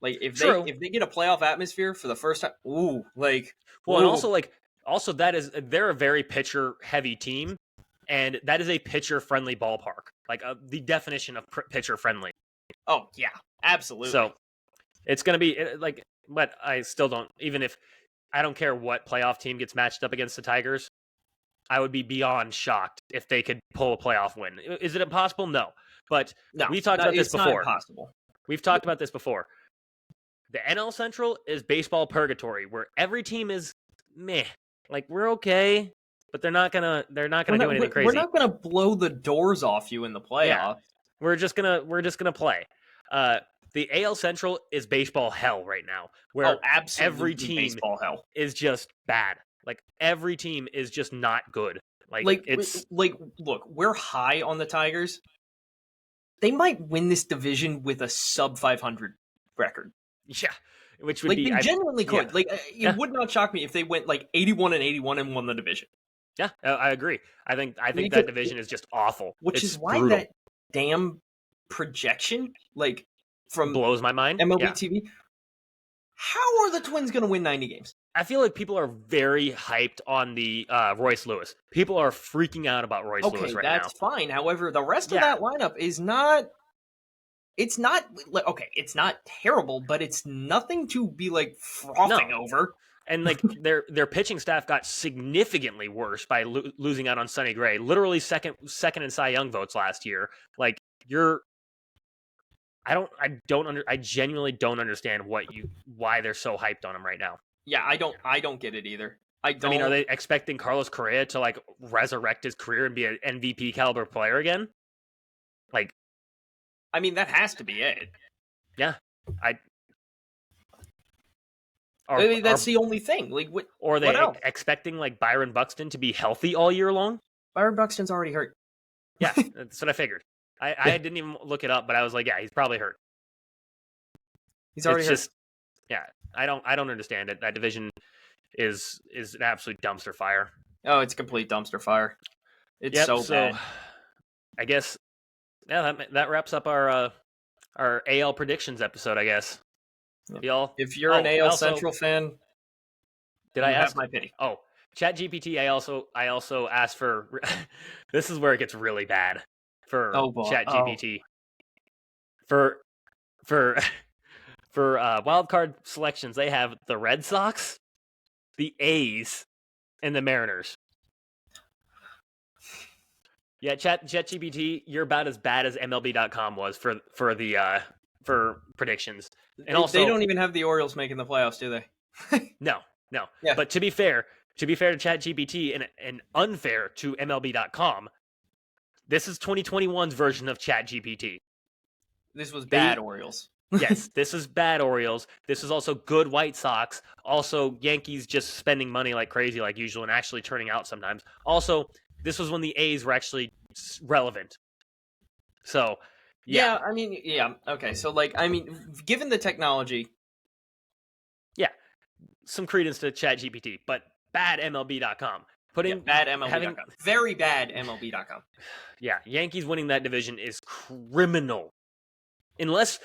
Like if they get a playoff atmosphere for the first time, and also they're a very pitcher heavy team, and that is a pitcher friendly ballpark, like the definition of pitcher friendly. Oh yeah, absolutely. So it's going to be but I still don't. Even if I don't care what playoff team gets matched up against the Tigers, I would be beyond shocked if they could pull a playoff win. Is it impossible? No, but we talked about this before. It's not impossible. We've talked about this before. The NL Central is baseball purgatory, where every team is meh. Like, we're okay. but they're not gonna do anything We're crazy. not gonna blow the doors off you in the playoffs. Yeah. We're just gonna play. The AL Central is baseball hell right now, where absolutely every team baseball hell. is just bad. Like every team is just not good. Look, we're high on the Tigers. They might win this division with a sub 500 record. Yeah, which would be they genuinely could. Yeah. Like it would not shock me if they went like 81-81 and won the division. Yeah, I agree. I think that division is just awful. Which is why brutal. that damn projection, like from blows my mind. MLB TV. How are the Twins going to win 90 games? I feel like people are very hyped on the Royce Lewis. People are freaking out about Royce Lewis right now. Okay, that's fine. However, the rest of that lineup is not. It's not okay. It's not terrible, but it's nothing to be like frothing over. And like their pitching staff got significantly worse by losing out on Sonny Gray, literally second in Cy Young votes last year. Like I genuinely don't understand why they're so hyped on him right now. Yeah, I don't get it either. I mean, are they expecting Carlos Correa to like resurrect his career and be an MVP caliber player again? Like, I mean, that has to be it. Yeah, that's the only thing. Like, or are they expecting like Byron Buxton to be healthy all year long? Byron Buxton's already hurt. Yeah, that's what I figured. I didn't even look it up, but I was like, yeah, he's probably hurt. He's already hurt. Yeah, I don't understand it. That division is an absolute dumpster fire. Oh, it's a complete dumpster fire. It's so bad. I guess that wraps up our AL predictions episode, I guess. Yep. If you're an AL Central fan, did I ask my pity? Oh, ChatGPT. I also asked for. This is where it gets really bad for ChatGPT. For wild card selections, they have the Red Sox, the A's, and the Mariners. Yeah, ChatGPT, you're about as bad as MLB.com was for predictions. And also, they don't even have the Orioles making the playoffs, do they? No. Yeah. But to be fair to ChatGPT and unfair to MLB.com, this is 2021's version of ChatGPT. This was bad Orioles. Yes, this is bad Orioles. This is also good White Sox. Also, Yankees just spending money like crazy like usual and actually turning out sometimes. Also, this was when the A's were actually relevant. So, yeah. I mean, yeah. Okay, so given the technology. Yeah, some credence to ChatGPT, but bad MLB.com. Bad MLB.com. Very bad MLB.com. Yeah, Yankees winning that division is criminal. Unless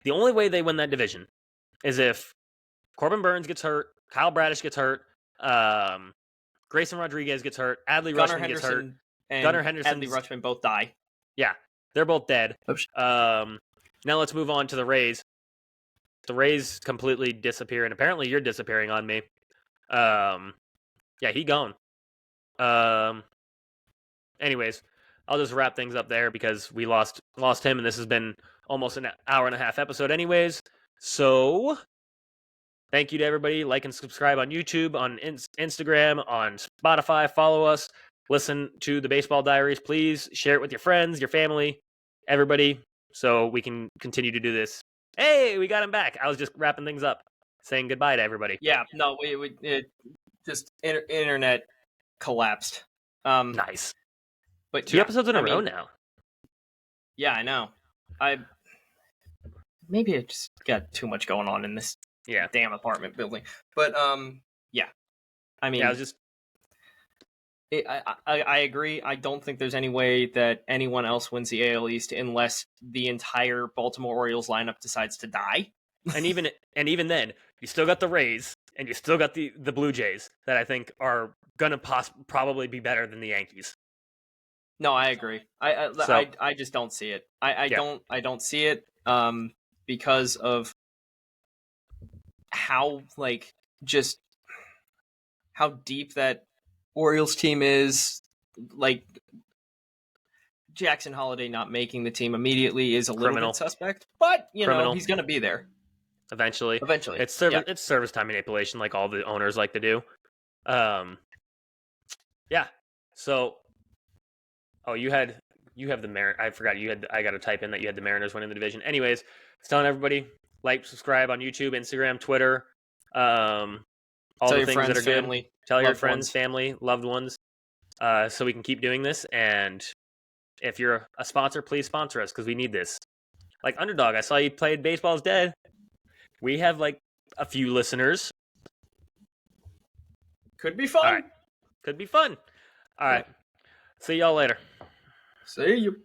the only way they win that division is if Corbin Burns gets hurt, Kyle Bradish gets hurt, Grayson Rodriguez gets hurt, Adley Rutschman gets hurt, and Gunnar Henderson, Adley Rutschman both die. Yeah, they're both dead. Oops. Now let's move on to the Rays. The Rays completely disappear, and apparently you're disappearing on me. Yeah, he gone. Anyways, I'll just wrap things up there because we lost him, and this has been almost an hour and a half episode anyways. So, thank you to everybody. Like and subscribe on YouTube, on Instagram, on Spotify. Follow us. Listen to the Baseball Diaries. Please share it with your friends, your family, everybody, so we can continue to do this. Hey, we got him back. I was just wrapping things up, saying goodbye to everybody. Yeah, no, it just internet collapsed. Nice. But 2 episodes in a row now. Yeah, I know. Maybe I just got too much going on in this damn apartment building. But yeah. I mean, I was just. I agree. I don't think there's any way that anyone else wins the AL East unless the entire Baltimore Orioles lineup decides to die. And even then, you still got the Rays and you still got the Blue Jays that I think are gonna probably be better than the Yankees. No, I agree. I just don't see it. I don't see it because of how how deep that Orioles team is. Like, Jackson Holliday not making the team immediately is a little bit suspect, but you know he's going to be there eventually. It's service time manipulation, like all the owners like to do. Yeah. So, oh, you have the I forgot I got to type in that you had the Mariners winning the division. Anyways, it's telling everybody like, subscribe on YouTube, Instagram, Twitter, all Tell the your things that friends, are good. family, Tell your loved friends, ones. family, loved ones, so we can keep doing this. And if you're a sponsor, please sponsor us because we need this. Like Underdog, I saw you played Baseball's Dead. We have like a few listeners. Could be All right, fun. could be fun. All right, Yep. see y'all later. See you.